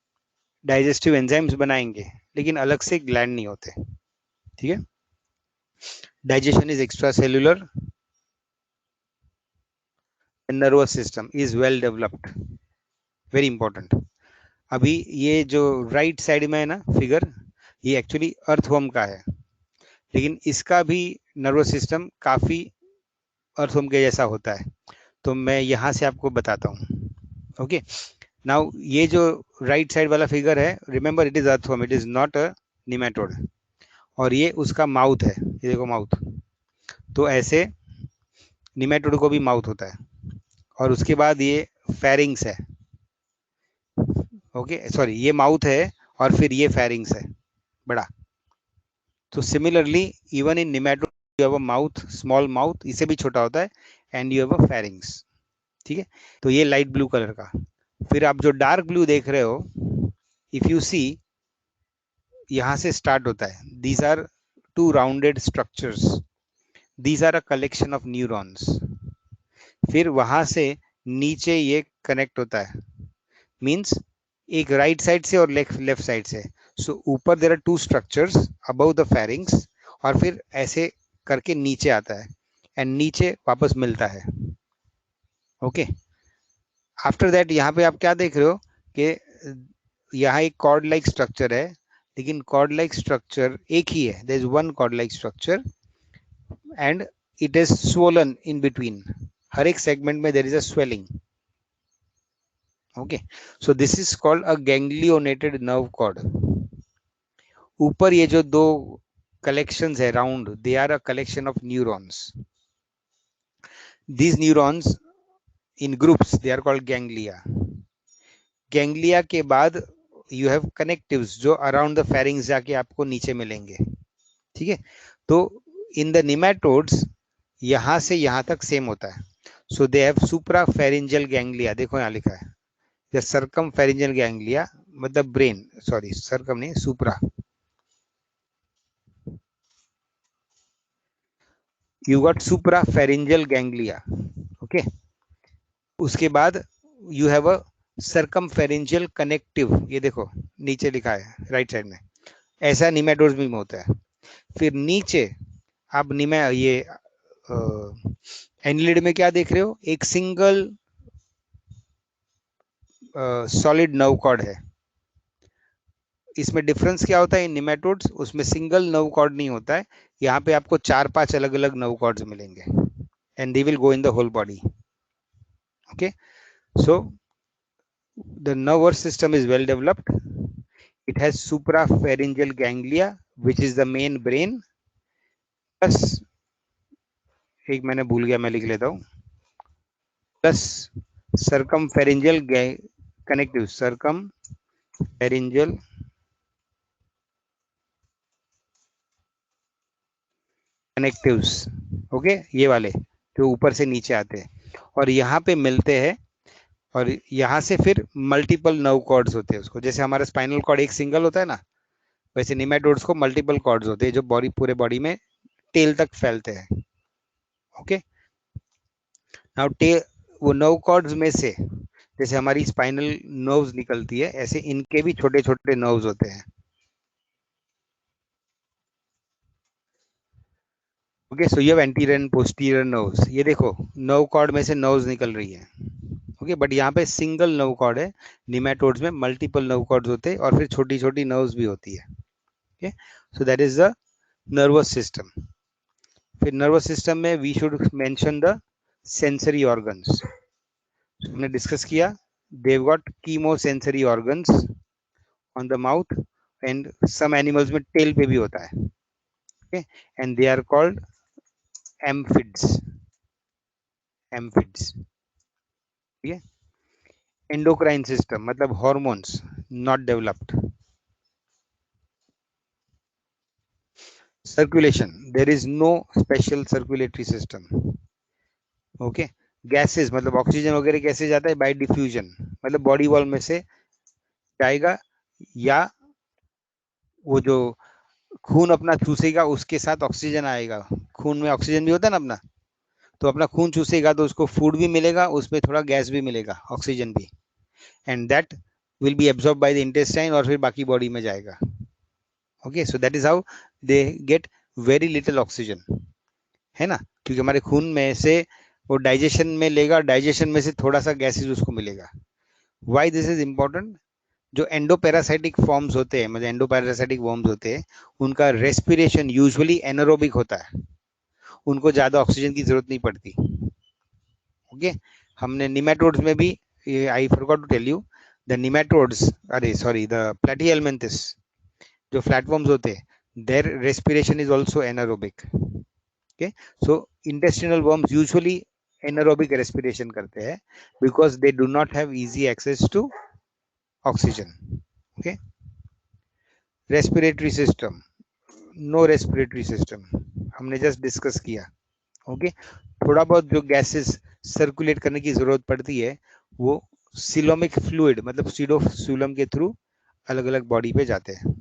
डाइजेस्टिव एंजाइम्स बनाएंगे, लेकिन अलग से ग्लैंड नहीं होते. ठीक है. Digestion is extra cellular. Nervous system is well developed. Very important. अभी ये जो राइट साइड में है ना फिगर, ये एक्चुअली अर्थवर्म का है, लेकिन इसका भी नर्वस सिस्टम काफी अर्थवर्म के जैसा होता है. तो मैं यहाँ से आपको बताता हूँ. ओके. नाउ ये जो राइट साइड वाला फिगर है, remember it is earthworm, it is not a nematode. और ये उसका माउथ है, ये देखो माउथ. तो ऐसे निमेटोड को भी माउथ होता है. और उसके बाद ये फेरिंग्स है. ओके, सॉरी, ये माउथ है और फिर ये फेरिंग्स है बड़ा. तो similarly even in nematode you have a mouth, small mouth, इसे भी छोटा होता है, and you have a pharynx. ठीक है. तो ये लाइट ब्लू कलर का. फिर आप जो डार्क ब्लू देख रहे हो, इफ यू सी, यहां से स्टार्ट होता है. These are two rounded structures. These are a collection of neurons. फिर वहां से नीचे ये कनेक्ट होता है, मींस एक राइट साइड से और लेफ्ट साइड से. सो ऊपर there are two structures above the pharynx, और फिर ऐसे करके नीचे आता है एंड नीचे वापस मिलता है. ओके. आफ्टर दैट यहाँ पे आप क्या देख रहे हो कि यहाँ एक कॉर्ड लाइक स्ट्रक्चर है, लेकिन कॉर्ड लाइक स्ट्रक्चर एक ही है. There is one cord like structure and it is swollen in between. हर एक सेगमेंट में there is a swelling. Okay. So this is called a ganglionated nerve cord. ऊपर ये जो दो कलेक्शंस है round, they are a collection of neurons. These neurons in groups they are called ganglia. Ganglia के बाद you have connectives जो around the pharynx जाके आपको नीचे मिलेंगे. ठीक है. तो इन द निमेटोड्स यहां से यहां तक सेम होता है. So they have supra pharyngeal ganglia. देखो यहाँ लिखा है या सरकम फेरिंजियल गैंग्लिया, मतलब ब्रेन, सॉरी सरकम नहीं, supra. You got supra pharyngeal ganglia. Okay. उसके बाद you have a circum pharyngeal connective. ये देखो नीचे लिखा है राइट साइड में. ऐसा निमेटोड्स में होता है. फिर नीचे आप ये एनिलिड में क्या देख रहे हो? एक सिंगल सॉलिड नर्व कॉर्ड है. इसमें डिफरेंस क्या होता है? इन निमेटोड्स उसमें सिंगल नर्व कॉर्ड नहीं होता है. यहाँ पे आपको 4-5 अलग अलग नर्व कॉर्ड्स मिलेंगे and they will go in the whole body. Okay. So The nervous system is well developed. It has suprapharyngeal ganglia, which is the main brain. Plus, एक मैंने भूल गया, मैं लिख लेता हूँ. Plus circumpharyngeal circumpharyngeal connectives. Okay, ये वाले जो ऊपर से नीचे आते हैं और यहाँ पे मिलते हैं, और यहाँ से फिर मल्टीपल नर्व कॉर्ड्स होते हैं उसको. जैसे हमारा स्पाइनल कॉर्ड एक सिंगल होता है ना, वैसे निमेटोड्स को मल्टीपल कॉर्ड्स होते हैं जो बॉडी, पूरे बॉडी में टेल तक फैलते हैं. ओके, नाउ टेल, वो नर्व कॉर्ड्स में से जैसे हमारी स्पाइनल नर्व्स निकलती है, ऐसे इनके भी छोटे छोटे नर्व्स होते हैं. ओके, सो ये एंटीरियर एंड पोस्टीरियर नर्व्स, ये देखो नर्व कॉर्ड में से नर्व्स निकल रही है. ओके, बट यहाँ पे सिंगल नर्व कॉर्ड है. निमेटोड्स में मल्टीपल नर्व कॉर्ड्स होते हैं और फिर छोटी छोटी नर्व्स भी होती है. Okay, so that is the nervous system. फिर नर्वस सिस्टम में we should mention the sensory organs. हमने डिस्कस किया, they've got chemo sensory organs on the mouth, and some animals में टेल पे भी होता है. Okay, and they are called amphids. Amphids. ठीक है. एंडोक्राइन सिस्टम मतलब hormones not developed. Circulation, there is no special circulatory system. Okay, gases मतलब oxygen वगैरह कैसे जाता है, बाय डिफ्यूजन, मतलब बॉडी वॉल में से जाएगा, या वो जो खून अपना चूसेगा उसके साथ ऑक्सीजन आएगा. खून में ऑक्सीजन भी होता है ना अपना, तो अपना खून चूसेगा तो उसको फूड भी मिलेगा, उसमें थोड़ा गैस भी मिलेगा, ऑक्सीजन भी, and that will be absorb by the intestine और फिर बाकी बॉडी में जाएगा. Okay, so that is how they get very little oxygen, है ना, क्योंकि हमारे खून में से वो डाइजेशन में लेगा, डाइजेशन में से थोड़ा सा गैसेज उसको मिलेगा. व्हाई दिस इज इंपॉर्टेंट, जो एंडोपैरासाइटिक फॉर्म्स होते हैं, मतलब एंडोपैरासाइटिक वर्म्स होते हैं, उनका रेस्पिरेशन यूजुअली एनारोबिक होता है, उनको ज्यादा ऑक्सीजन की जरूरत नहीं पड़ती. ओके, हमने निमेटोड्स में भी, I forgot to tell you, the nematodes, अरे सॉरी, द प्लेटिहेल्मिन्थस, जो फ्लैटवर्म्स होते हैं, their respiration is also anaerobic. Okay, so intestinal worms usually anaerobic respiration करते हैं because they do not have easy access to oxygen. Okay, respiratory system, no respiratory system, हमने just discuss किया. Okay, थोड़ा बहुत जो gases circulate करने की जरूरत पड़ती है वो सिलोमिक फ्लूइड मतलब सीडोफ्लूलम के थ्रू अलग अलग बॉडी पे जाते हैं.